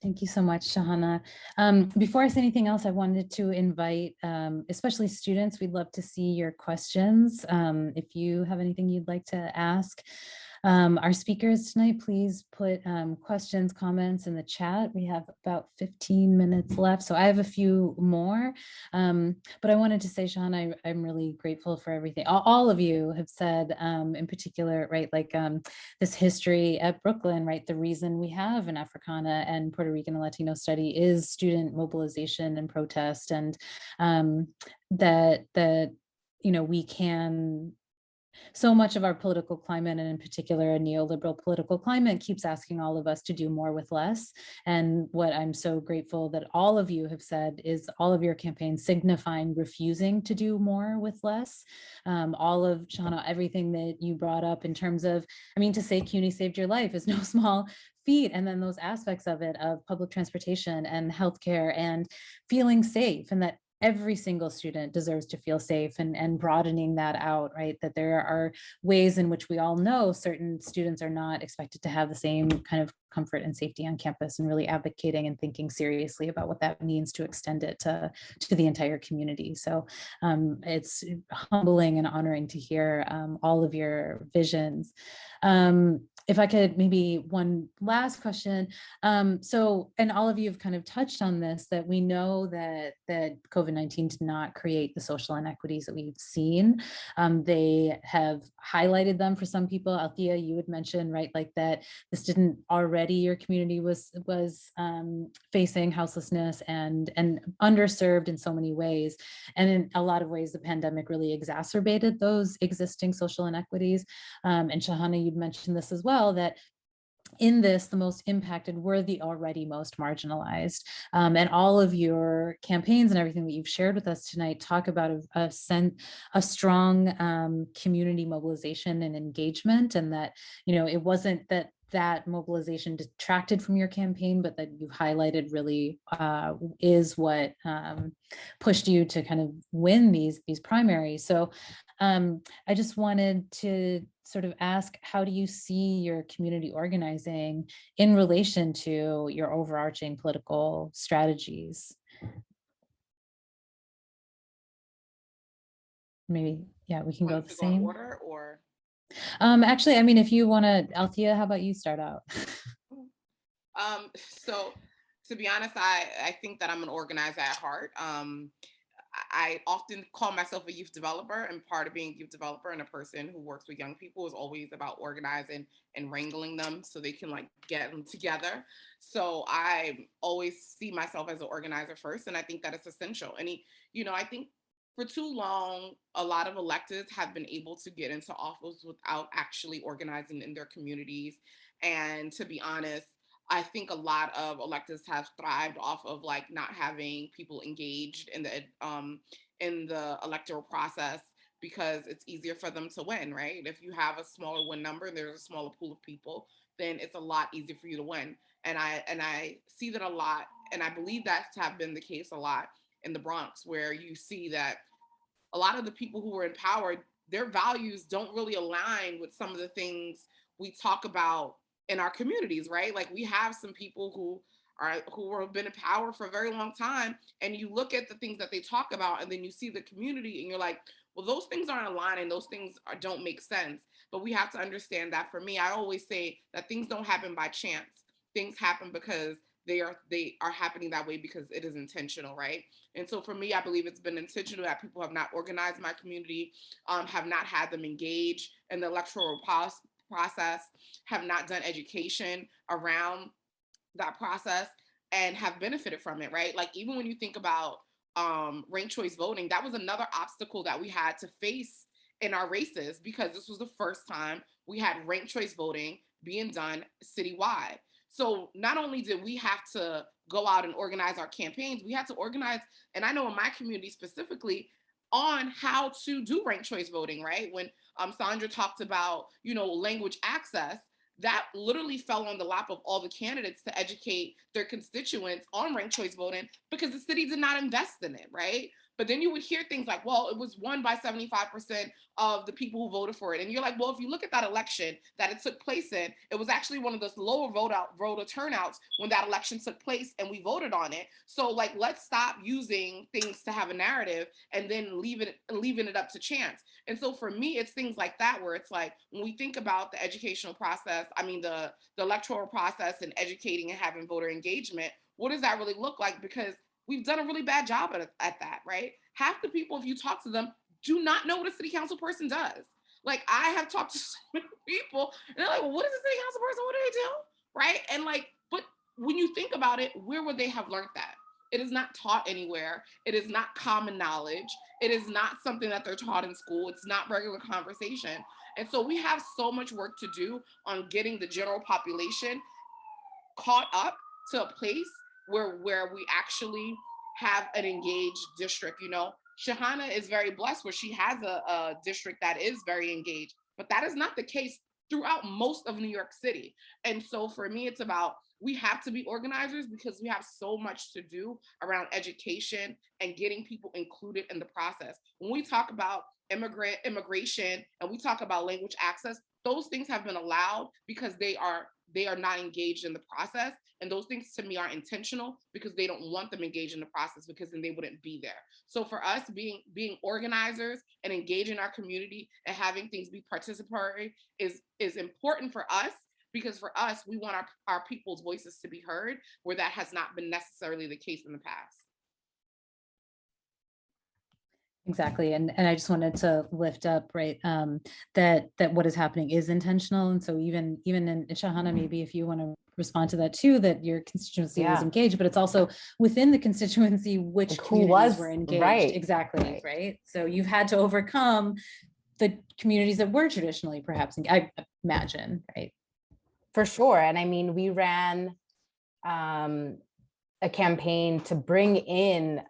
Thank you so much, Shahana. Before I say anything else, I wanted to invite, especially students, we'd love to see your questions. If you have anything you'd like to ask our speakers tonight, please put questions, comments in the chat. We have about 15 minutes left, so I have a few more. But I wanted to say, Shahana, I'm really grateful for everything. All of you have said, in particular, right, like this history at Brooklyn, right? The reason we have an Africana and Puerto Rican and Latino study is student mobilization and protest, and that you know, we can. So much of our political climate, and in particular a neoliberal political climate, keeps asking all of us to do more with less. And what I'm so grateful that all of you have said is all of your campaigns signifying refusing to do more with less. All of, Shahana, everything that you brought up in terms of, I mean, to say CUNY saved your life is no small feat. And then those aspects of it, of public transportation and healthcare and feeling safe, and that every single student deserves to feel safe, and broadening that out, right? That there are ways in which we all know certain students are not expected to have the same kind of comfort and safety on campus, and really advocating and thinking seriously about what that means to extend it to the entire community. So it's humbling and honoring to hear all of your visions. If I could, maybe one last question. So, and all of you have kind of touched on this, that we know that COVID-19 did not create the social inequities that we've seen. They have highlighted them for some people. Althea, you had mentioned, right, like that this didn't already, your community was facing houselessness and underserved in so many ways. And in a lot of ways, the pandemic really exacerbated those existing social inequities. And Shahana, you'd mentioned this as well, that in this, the most impacted were the already most marginalized. And all of your campaigns and everything that you've shared with us tonight talk about a strong community mobilization and engagement, and that, you know, it wasn't that mobilization detracted from your campaign, but that you highlighted really is what pushed you to kind of win these primaries. So I just wanted to sort of ask, how do you see your community organizing in relation to your overarching political strategies? Maybe, yeah, we can go the same. Order, or? Actually, I mean, if you want to, Althea, how about you start out? So to be honest, I think that I'm an organizer at heart. I often call myself a youth developer, and part of being a youth developer and a person who works with young people is always about organizing and wrangling them so they can like get them together. So I always see myself as an organizer first, and I think that it's essential. And I think for too long, a lot of electeds have been able to get into office without actually organizing in their communities. And to be honest, I think a lot of electeds have thrived off of like not having people engaged in the electoral process because it's easier for them to win, right? If you have a smaller win number and there's a smaller pool of people, then it's a lot easier for you to win. And I see that a lot, and I believe that to have been the case a lot in the Bronx, where you see that a lot of the people who are in power, their values don't really align with some of the things we talk about in our communities, right? Like we have some people who have been in power for a very long time, and you look at the things that they talk about, and then you see the community, and you're like, well, those things aren't aligning. Those things don't make sense. But we have to understand that. For me, I always say that things don't happen by chance. Things happen because they are happening that way because it is intentional, right? And so for me, I believe it's been intentional that people have not organized my community, have not had them engage in the electoral process, have not done education around that process, and have benefited from it, right? Like even when you think about ranked choice voting, that was another obstacle that we had to face in our races, because this was the first time we had ranked choice voting being done citywide. So not only did we have to go out and organize our campaigns, we had to organize, and I know in my community specifically, on how to do ranked choice voting, right? When Sandra talked about, language access, that literally fell on the lap of all the candidates to educate their constituents on ranked choice voting because the city did not invest in it, right? But then you would hear things like, well, it was won by 75% of the people who voted for it. And you're like, well, if you look at that election that it took place in, it was actually one of those lower voter turnouts when that election took place and we voted on it. So like, let's stop using things to have a narrative and then leaving it up to chance. And so for me, it's things like that, where it's like, when we think about the educational process, the electoral process and educating and having voter engagement, what does that really look like? Because we've done a really bad job at that, right? Half the people, if you talk to them, do not know what a city council person does. Like I have talked to so many people and they're like, well, what is a city council person? What do they do? Right? And like, but when you think about it, where would they have learned that? It is not taught anywhere. It is not common knowledge. It is not something that they're taught in school. It's not regular conversation. And so we have so much work to do on getting the general population caught up to a place where we actually have an engaged district. Shahana is very blessed where she has a district that is very engaged, but that is not the case throughout most of New York City. And so for me, it's about, we have to be organizers because we have so much to do around education and getting people included in the process. When we talk about immigration and we talk about language access, those things have been allowed because they are not engaged in the process. And those things to me are intentional because they don't want them engaged in the process, because then they wouldn't be there. So for us, being organizers and engaging our community and having things be participatory is important for us, because for us, we want our people's voices to be heard, where that has not been necessarily the case in the past. Exactly. And I just wanted to lift up, right, that what is happening is intentional. And so even in Shahana, maybe if you want to respond to that too, that your constituency was engaged, but it's also within the constituency, which communities were engaged. Right. Exactly. Right. So you've had to overcome the communities that were traditionally perhaps, I imagine, right? For sure. And we ran a campaign to bring in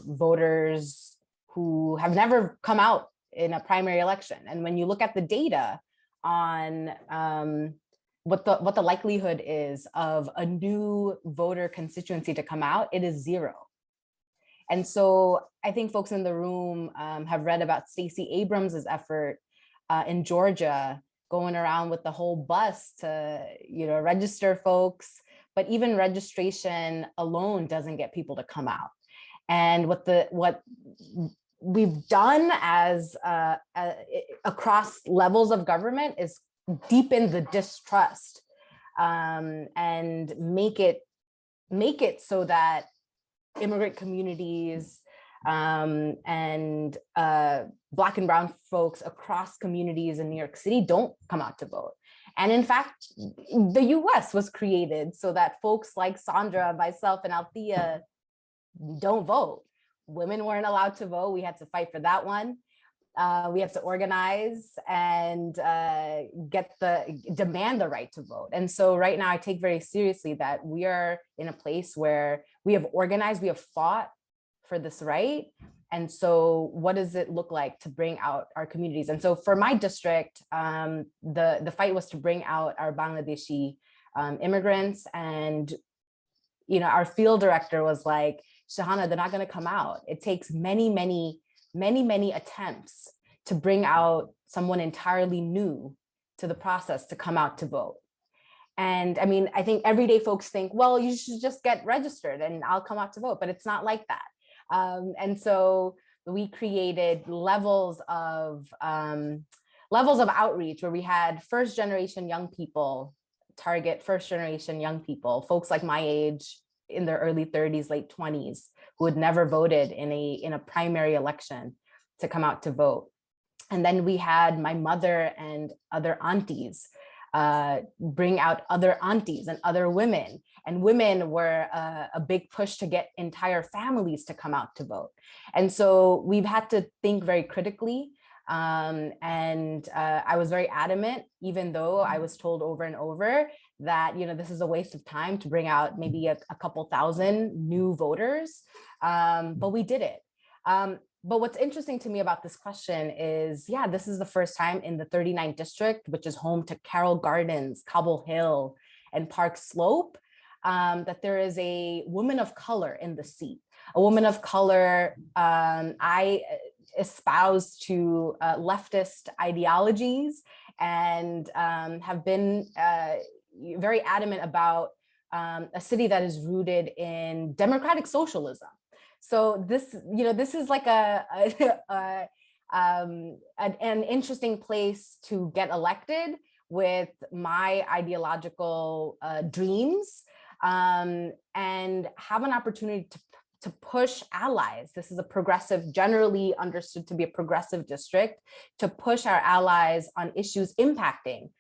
voters who have never come out in a primary election. And when you look at the data on what the likelihood is of a new voter constituency to come out, it is 0. And so I think folks in the room have read about Stacey Abrams's effort in Georgia, going around with the whole bus to register folks, but even registration alone doesn't get people to come out. And what we've done as across levels of government is deepen the distrust and make it so that immigrant communities and Black and brown folks across communities in New York City don't come out to vote. And in fact, the US was created so that folks like Sandra, myself, and Althea don't vote. Women weren't allowed to vote. We had to fight for that one. We have to organize and demand the right to vote. And so right now I take very seriously that we are in a place where we have organized, we have fought for this right. And so what does it look like to bring out our communities? And so for my district, the fight was to bring out our Bangladeshi immigrants. And, you know, our field director was like, Shahana, they're not gonna come out. It takes many attempts to bring out someone entirely new to the process to come out to vote. And I mean, I think everyday folks think, well, you should just get registered and I'll come out to vote, but it's not like that. And so we created levels of outreach where we had first generation young people, target first generation young people, folks like my age in their early 30s, late 20s, who had never voted in a primary election to come out to vote. And then we had my mother and other aunties bring out other aunties and other women. And women were a big push to get entire families to come out to vote. And so we've had to think very critically. I was very adamant, even though I was told over and over that, you know, this is a waste of time to bring out maybe a couple thousand new voters, but we did it. But what's interesting to me about this question is, yeah, this is the first time in the 39th district, which is home to Carroll Gardens, Cobble Hill, and Park Slope, that there is a woman of color in the seat. A woman of color, I espouse to leftist ideologies and have been very adamant about a city that is rooted in democratic socialism. So this, you know, this is like an interesting place to get elected with my ideological dreams and have an opportunity to push allies. This is a progressive, generally understood to be a progressive district, to push our allies on issues impacting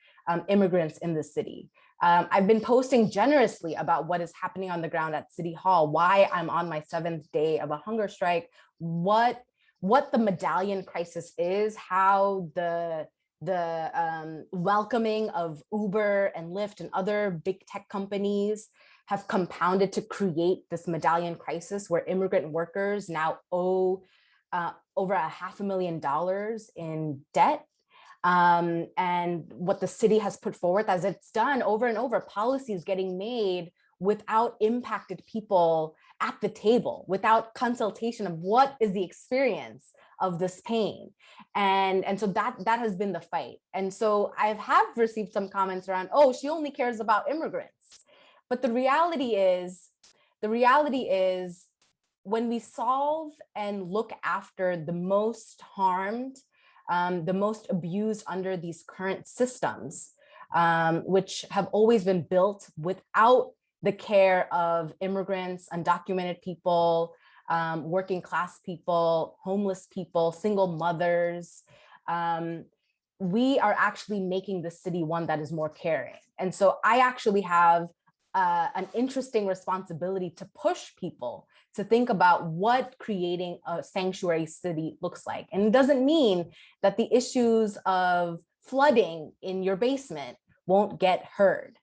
immigrants in the city. I've been posting generously about what is happening on the ground at City Hall, why I'm on my 7th day of a hunger strike, what the medallion crisis is, how the welcoming of Uber and Lyft and other big tech companies have compounded to create this medallion crisis where immigrant workers now owe over $500,000 in debt. And what the city has put forward, as it's done over and over, policies getting made without impacted people at the table, without consultation of what is the experience of this pain. And so that has been the fight. And so I have received some comments around, oh, she only cares about immigrants. But the reality is when we solve and look after the most harmed, the most abused under these current systems, which have always been built without the care of immigrants, undocumented people, working class people, homeless people, single mothers, we are actually making the city one that is more caring. And so I actually have an interesting responsibility to push people to think about what creating a sanctuary city looks like. And it doesn't mean that the issues of flooding in your basement won't get heard.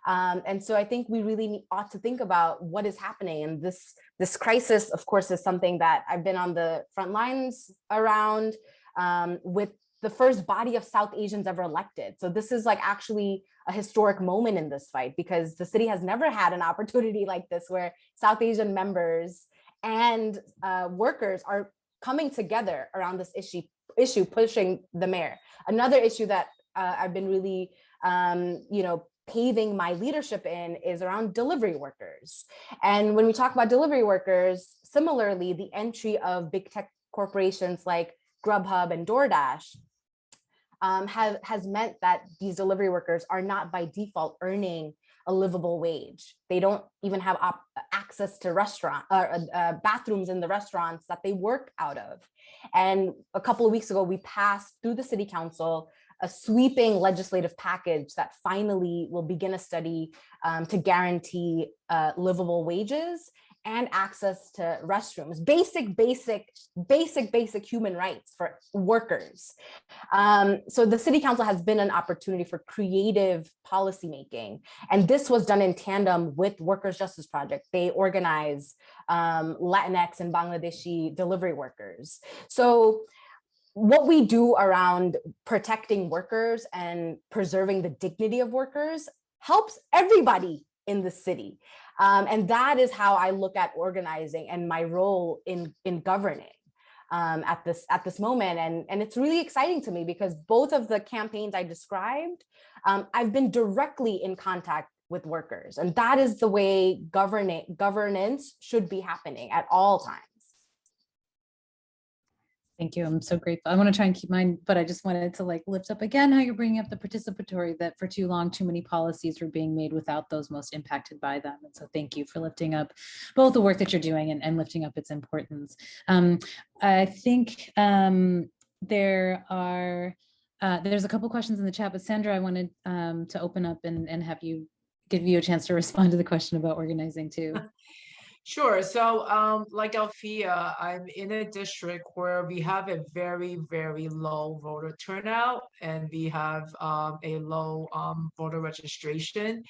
And so I think we really ought to think about what is happening. And this crisis, of course, is something that I've been on the front lines around with the first body of South Asians ever elected. So this is like actually a historic moment in this fight, because the city has never had an opportunity like this where South Asian members and workers are coming together around this issue pushing the mayor. Another issue that I've been really, paving my leadership in is around delivery workers. And when we talk about delivery workers, similarly, the entry of big tech corporations like Grubhub and DoorDash has meant that these delivery workers are not by default earning a livable wage. They don't even have access to bathrooms in the restaurants that they work out of. And a couple of weeks ago, we passed through the city council a sweeping legislative package that finally will begin a study to guarantee livable wages and access to restrooms, basic human rights for workers. So the city council has been an opportunity for creative policymaking. And this was done in tandem with Workers' Justice Project. They organize Latinx and Bangladeshi delivery workers. So what we do around protecting workers and preserving the dignity of workers helps everybody in the city. And that is how I look at organizing and my role in governing at this moment. And it's really exciting to me because both of the campaigns I described, I've been directly in contact with workers. And that is the way governance should be happening at all times. Thank you. I'm so grateful. I want to try and keep mine, but I just wanted to lift up again how you're bringing up the participatory, that for too long, too many policies were being made without those most impacted by them. And so thank you for lifting up both the work that you're doing and lifting up its importance. I think there's a couple questions in the chat, but Sandra, I wanted to open up and give you a chance to respond to the question about organizing too. Sure. So like Althea, I'm in a district where we have a very, very low voter turnout, and we have a low voter registration.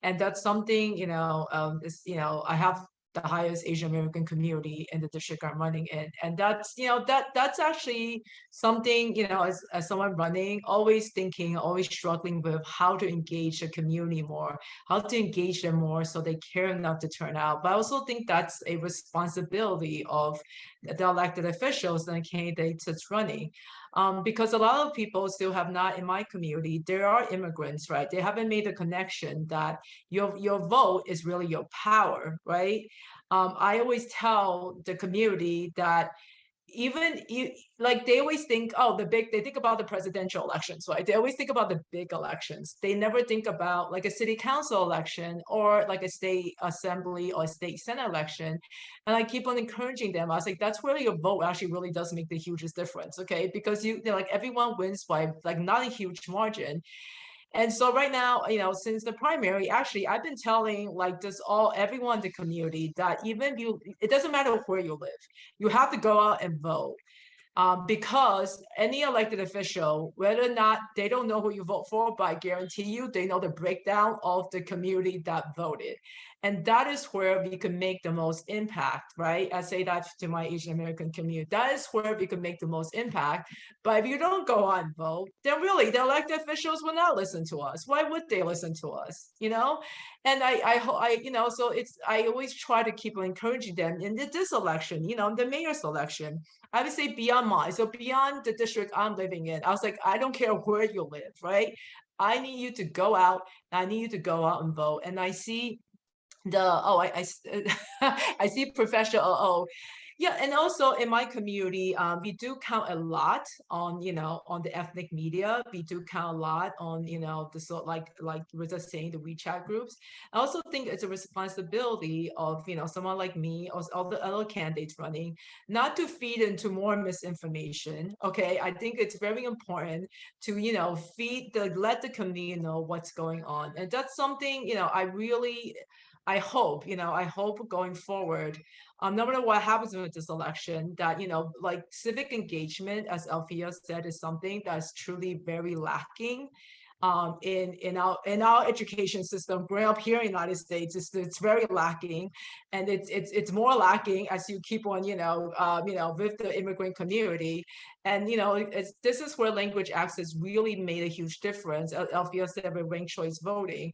And that's something, I have the highest Asian American community in the district I'm running in. And that's, that's actually something, as someone running, always thinking, always struggling with how to engage the community more, how to engage them more so they care enough to turn out. But I also think that's a responsibility of the elected officials and the candidates that's running. Because a lot of people still have not, in my community, there are immigrants, right? They haven't made the connection that your vote is really your power, right? I always tell the community that they always think, they think about the presidential elections, right? They always think about the big elections. They never think about like a city council election or like a state assembly or a state senate election. And I keep on encouraging them. I was like, that's where your vote actually really does make the hugest difference, okay? Because everyone wins by not a huge margin. And so right now, since the primary, actually, I've been telling everyone in the community that it doesn't matter where you live, you have to go out and vote. Because any elected official, whether or not they don't know who you vote for, but I guarantee you, they know the breakdown of the community that voted. And that is where we can make the most impact, right? I say that to my Asian American community. That is where we can make the most impact. But if you don't go out and vote, then really the elected officials will not listen to us. Why would they listen to us? And I always try to keep encouraging them in this election, the mayor's election. I would say beyond mine, so beyond the district I'm living in, I was like, I don't care where you live, right? I need you to go out. I need you to go out and vote. And I see I see Professor Yeah, and also in my community, we do count a lot on the ethnic media. We do count a lot on like we're just saying, the WeChat groups. I also think it's a responsibility of someone like me or all the other candidates running not to feed into more misinformation. Okay, I think it's very important to let the community know what's going on, and that's something I hope going forward, no matter what happens with this election, that, civic engagement, as Althea said, is something that's truly very lacking in our education system. Growing up here in the United States, it's very lacking, and it's more lacking as you keep on with the immigrant community. And this is where language access really made a huge difference. Althea said with ranked choice voting,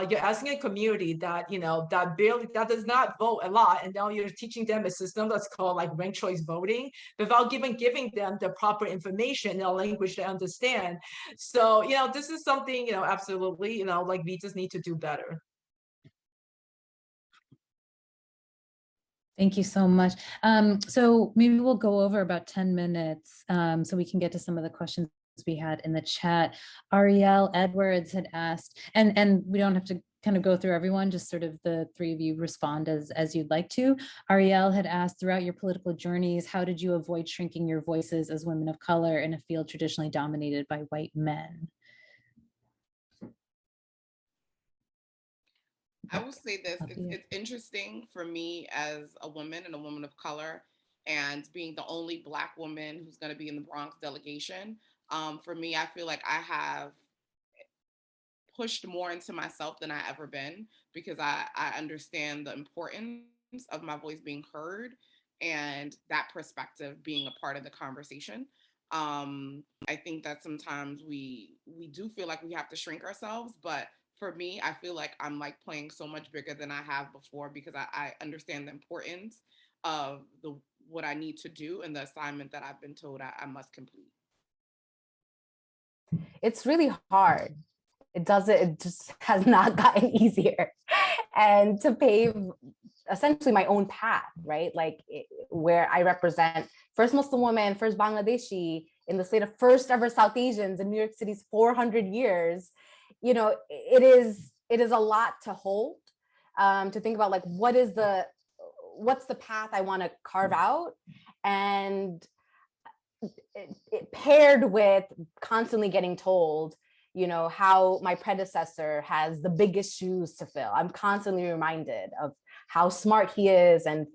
you're asking a community that that does not vote a lot, and now you're teaching them a system that's called like ranked choice voting without giving them the proper information in a language they understand. So this is something absolutely we just need to do better. Thank you so much. So maybe we'll go over about 10 minutes so we can get to some of the questions we had in the chat. Ariel Edwards had asked, and we don't have to kind of go through everyone, just sort of the three of you respond as you'd like to. Ariel had asked, throughout your political journeys, how did you avoid shrinking your voices as women of color in a field traditionally dominated by white men? I will say this, it's interesting for me as a woman and a woman of color, and being the only Black woman who's going to be in the Bronx delegation. For me, I feel like I have pushed more into myself than I ever been, because I understand the importance of my voice being heard and that perspective being a part of the conversation. I think that sometimes we do feel like we have to shrink ourselves, but for me, I feel like I'm like playing so much bigger than I have before, because I understand the importance of what I need to do and the assignment that I've been told I must complete. It's really hard. It just has not gotten easier. And to pave essentially my own path, right? Like where I represent first Muslim woman, first Bangladeshi in the slate of first ever South Asians in New York City's 400 years, you know, it is a lot to hold, to think about like, what's the path I want to carve out, and it paired with constantly getting told, you know, how my predecessor has the biggest shoes to fill. I'm constantly reminded of how smart he is and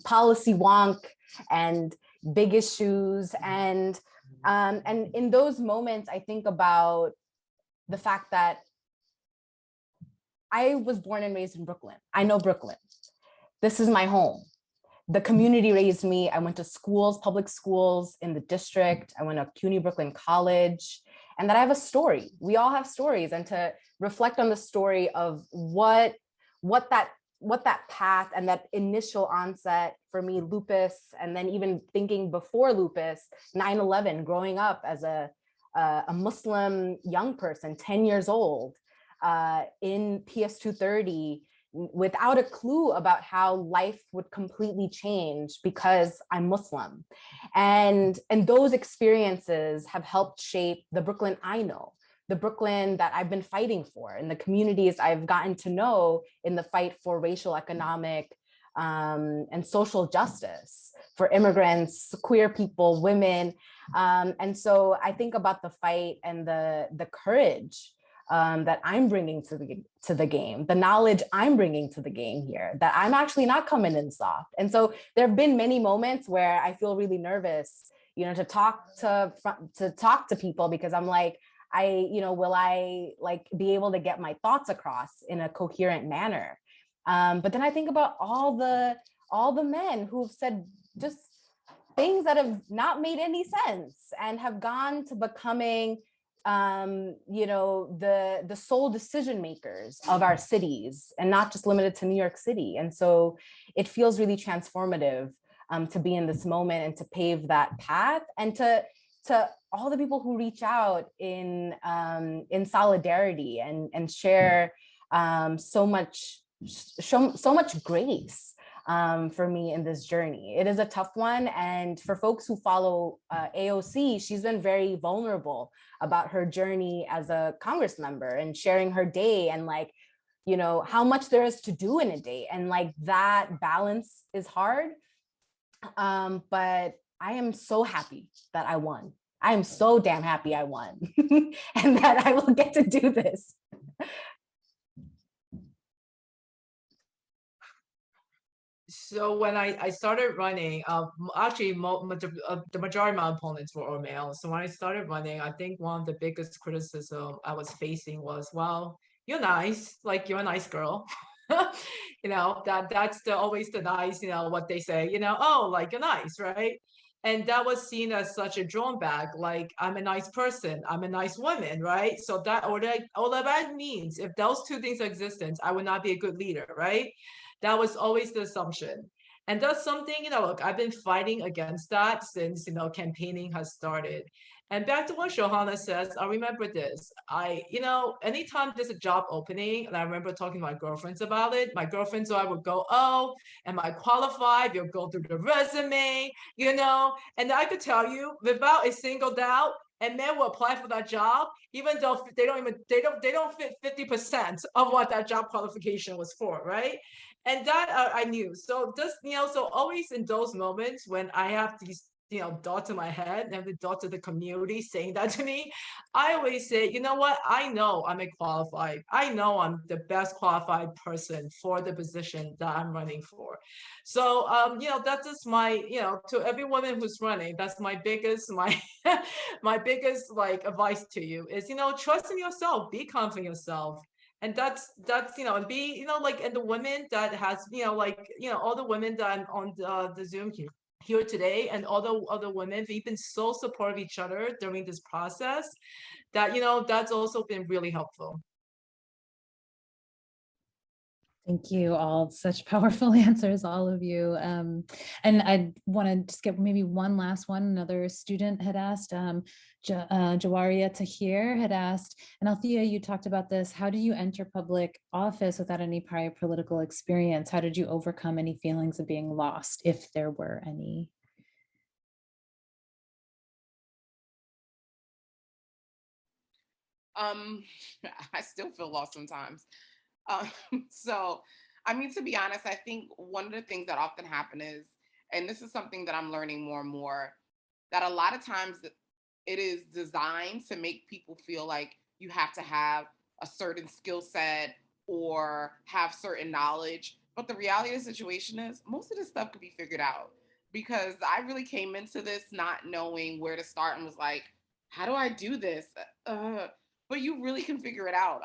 policy wonk and biggest shoes. And in those moments, I think about the fact that I was born and raised in Brooklyn. I know Brooklyn. This is my home. The community raised me. I went to schools, public schools in the district. I went to CUNY Brooklyn College, and that I have a story. We all have stories, and to reflect on the story of what that path and that initial onset for me, lupus, and then even thinking before lupus, 9/11, growing up as a Muslim young person, 10 years old, in PS 230, without a clue about how life would completely change because I'm Muslim. And those experiences have helped shape the Brooklyn I know, the Brooklyn that I've been fighting for, and the communities I've gotten to know in the fight for racial, economic, and social justice for immigrants, queer people, women. And so I think about the fight and the courage that I'm bringing to the game, the knowledge I'm bringing to the game here, that I'm actually not coming in soft. And so there have been many moments where I feel really nervous, you know, to talk to people, because I'm like, will I like be able to get my thoughts across in a coherent manner? But then I think about all the men who've said just things that have not made any sense and have gone to becoming the sole decision makers of our cities, and not just limited to New York City. And so it feels really transformative to be in this moment and to pave that path, and to all the people who reach out in solidarity and share so much grace for me in this journey. It is a tough one. And for folks who follow AOC, she's been very vulnerable about her journey as a Congress member and sharing her day, and like, you know, how much there is to do in a day. And like that balance is hard. But I am so happy that I won. I am so damn happy I won and that I will get to do this. So when I started running, actually the majority of my opponents were all male. So when I started running, I think one of the biggest criticism I was facing was, well, you're nice, like you're a nice girl. You know, that's always the nice, you know, what they say, you know, oh, like you're nice, right? And that was seen as such a drawback, like I'm a nice person, I'm a nice woman, right? So that all that means, if those two things are existent, I would not be a good leader, right? That was always the assumption. And that's something, you know, look, I've been fighting against that since, you know, campaigning has started. And back to what Shahana says, I remember this. Anytime there's a job opening, and I remember talking to my girlfriends about it, my girlfriends or I would go, oh, am I qualified? You'll go through the resume, you know, and I could tell you without a single doubt, and men will apply for that job, even though they don't fit 50% of what that job qualification was for, right? And that I knew. So just, so always in those moments when I have these, thoughts in my head and the thoughts of the community saying that to me, I always say, you know what? I know I'm qualified. I know I'm the best qualified person for the position that I'm running for. So, that's just my, to every woman who's running, that's my biggest, my biggest like advice to you is, trust in yourself, be confident in yourself. And that's, and be, and the women that has, all the women that on the Zoom here today, and all the other women, we've been so supportive of each other during this process that, that's also been really helpful. Thank you all. Such powerful answers, all of you. And I want to just get maybe one last one. Another student had asked, Jawaria Tahir had asked, and Althea, you talked about this. How do you enter public office without any prior political experience? How did you overcome any feelings of being lost, if there were any? I still feel lost sometimes. So, I mean, to be honest, I think one of the things that often happen is, and this is something that I'm learning more and more, that a lot of times it is designed to make people feel like you have to have a certain skill set or have certain knowledge. But the reality of the situation is most of this stuff could be figured out, because I really came into this not knowing where to start and was like, how do I do this? But you really can figure it out.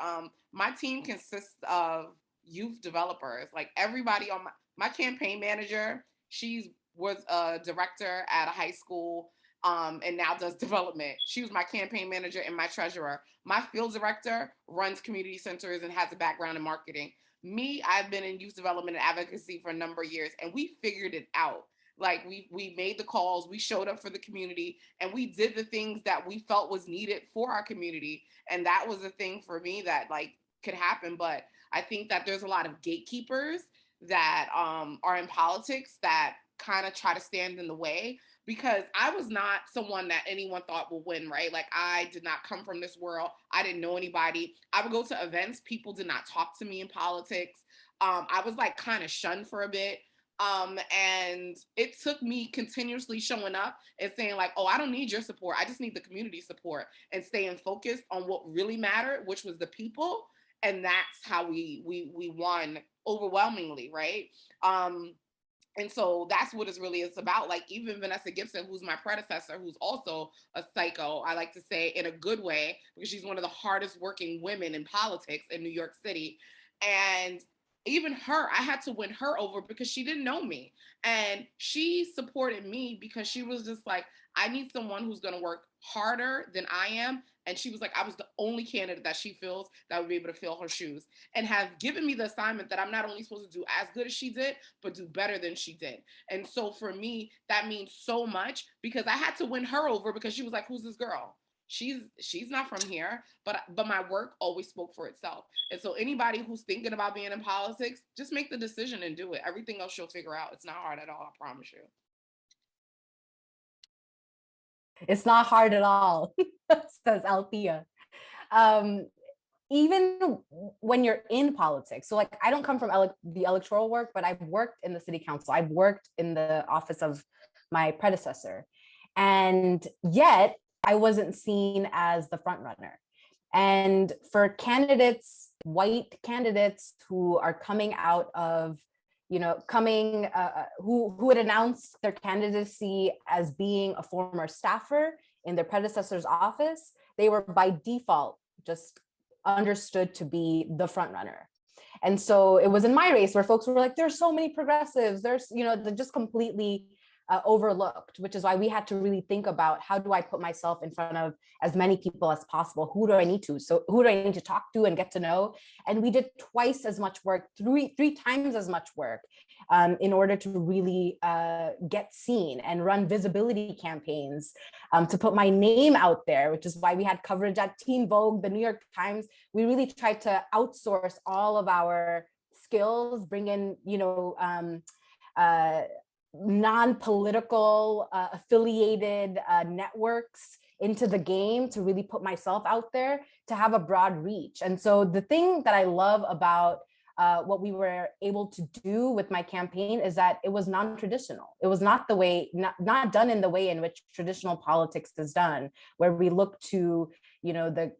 My team consists of youth developers. Like everybody on my campaign manager, she was a director at a high school and now does development. She was my campaign manager and my treasurer. My field director runs community centers and has a background in marketing. Me, I've been in youth development and advocacy for a number of years, and we figured it out. Like we made the calls, we showed up for the community, and we did the things that we felt was needed for our community. And that was a thing for me that like could happen. But I think that there's a lot of gatekeepers that are in politics that kind of try to stand in the way, because I was not someone that anyone thought would win, right? Like I did not come from this world. I didn't know anybody. I would go to events. People did not talk to me in politics. I was like kind of shunned for a bit. And it took me continuously showing up and saying like, oh, I don't need your support. I just need the community support, and staying focused on what really mattered, which was the people. And that's how we won overwhelmingly, right? And so that's what it really is about. Like even Vanessa Gibson, who's my predecessor, who's also a psycho, I like to say in a good way, because she's one of the hardest working women in politics in New York City. And even her, I had to win her over because she didn't know me. And she supported me because she was just like, I need someone who's going to work harder than I am. And she was like, I was the only candidate that she feels that would be able to fill her shoes, and have given me the assignment that I'm not only supposed to do as good as she did, but do better than she did. And so for me, that means so much, because I had to win her over because she was like, who's this girl? She's not from here, but my work always spoke for itself. And so anybody who's thinking about being in politics, just make the decision and do it. Everything else you'll figure out. It's not hard at all, I promise you. It's not hard at all, says Althea. Even when you're in politics, so like I don't come from the electoral work, but I've worked in the city council. I've worked in the office of my predecessor, and yet I wasn't seen as the front runner. And for candidates, white candidates who are coming out of, who would announce their candidacy as being a former staffer in their predecessor's office, they were by default just understood to be the front runner. And so it was in my race where folks were like, there's so many progressives, they're just completely overlooked, which is why we had to really think about, how do I put myself in front of as many people as possible? Who do I need to talk to and get to know? And we did twice as much work, three times as much work in order to really get seen and run visibility campaigns to put my name out there, which is why we had coverage at Teen Vogue, the New York Times. We really tried to outsource all of our skills, bring in, non-political affiliated networks into the game to really put myself out there to have a broad reach. And so the thing that I love about what we were able to do with my campaign is that it was non-traditional. It was not the way, not done in the way in which traditional politics is done, where we look to, you know, the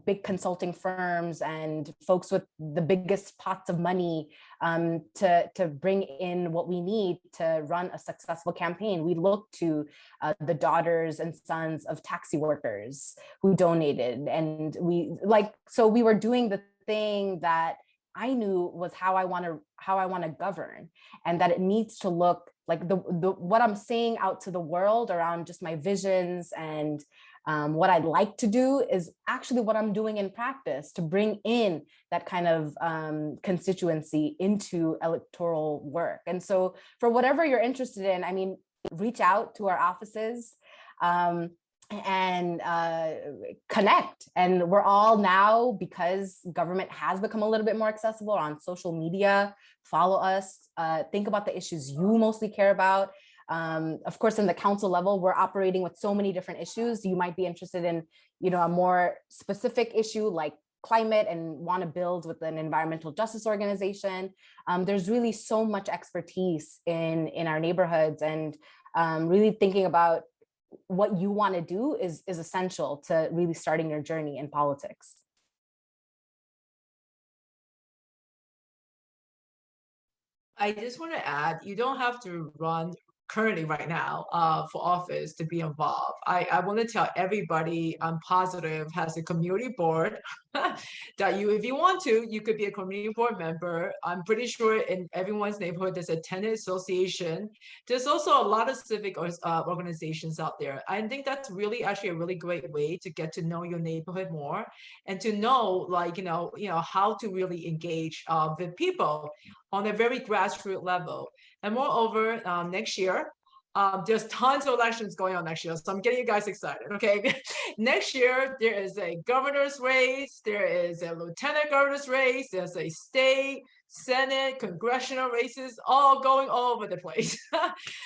big consulting firms and folks with the biggest pots of money to bring in what we need to run a successful campaign. We look to the daughters and sons of taxi workers who donated, and so we were doing the thing that I knew was how I want to govern, and that it needs to look like the what I'm saying out to the world around just my visions and what I'd like to do is actually what I'm doing in practice to bring in that kind of constituency into electoral work. And so for whatever you're interested in, I mean, reach out to our offices and connect. And we're all now, because government has become a little bit more accessible on social media, follow us, think about the issues you mostly care about. Of course, in the council level, we're operating with so many different issues. You might be interested in, you know, a more specific issue like climate and want to build with an environmental justice organization. There's really so much expertise in our neighborhoods, and really thinking about what you want to do is essential to really starting your journey in politics. I just want to add, you don't have to run currently right now for office to be involved. I want to tell everybody I'm positive has a community board that if you want to, you could be a community board member. I'm pretty sure in everyone's neighborhood, there's a tenant association. There's also a lot of civic organizations out there. I think that's really actually a really great way to get to know your neighborhood more and to know, like, you know, how to really engage with people on a very grassroots level. And moreover, next year, there's tons of elections going on next year. So I'm getting you guys excited, okay? Next year, there is a governor's race, there is a lieutenant governor's race, there's a state, Senate, congressional races, all going all over the place.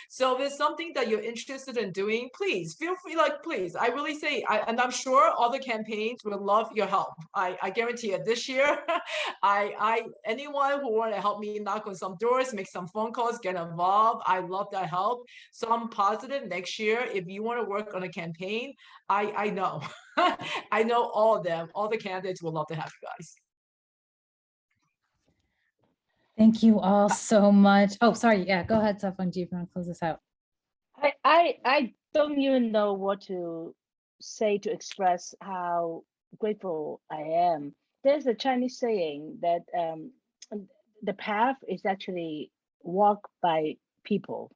So if there's something that you're interested in doing, please feel free, please, I really say, and I'm sure other campaigns will love your help. I guarantee it. This year, anyone who want to help me knock on some doors, make some phone calls, get involved, I love that help. So I'm positive next year, if you want to work on a campaign, I know, I know all of them, all the candidates will love to have you guys. Thank you all so much. Oh, sorry. Yeah, go ahead, Safwan. Do you want to close this out? I don't even know what to say to express how grateful I am. There's a Chinese saying that the path is actually walked by people.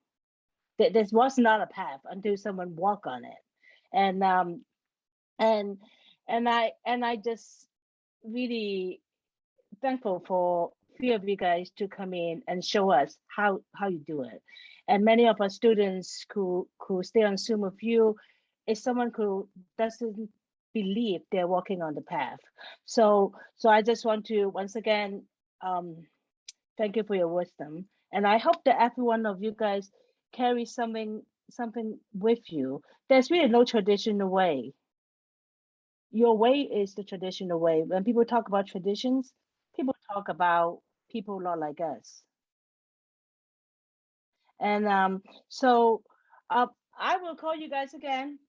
There was not a path until someone walked on it, and I just really thankful for few of you guys to come in and show us how you do it. And many of our students who stay on Zoom with you is someone who doesn't believe they're walking on the path. So I just want to once again thank you for your wisdom, and I hope that every one of you guys carry something with you. There's really no traditional way. Your way is the traditional way. When people talk about traditions, people talk about people not like us. And so I will call you guys again,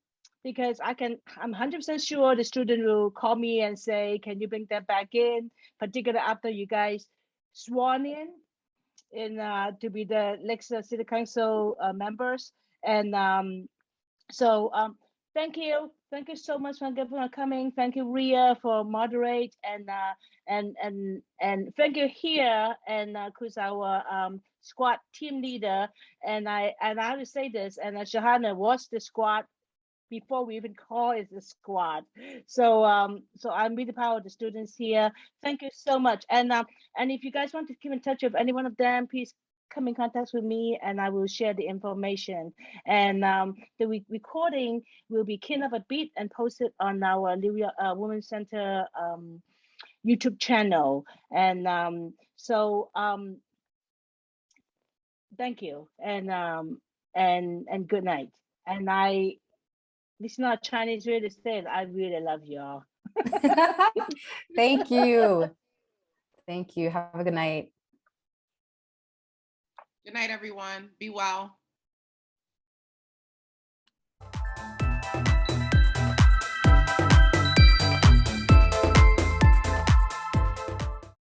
because I'm 100% sure the student will call me and say, can you bring that back in, particularly after you guys sworn in to be the next city council members. And so thank you so much for coming. Thank you, Rhea, for moderate, and thank you here, and who's our squad team leader. And I have to say this, and Shahana was the squad before we even call it the squad. So I'm really proud of the students here. Thank you so much. And if you guys want to keep in touch with any one of them, please come in contact with me, and I will share the information. And the recording will be cleaned up a bit and posted on our Women's Center YouTube channel. And thank you, and good night. And It's not Chinese real estate. I really love y'all. Thank you. Thank you. Have a good night. Good night, everyone. Be well.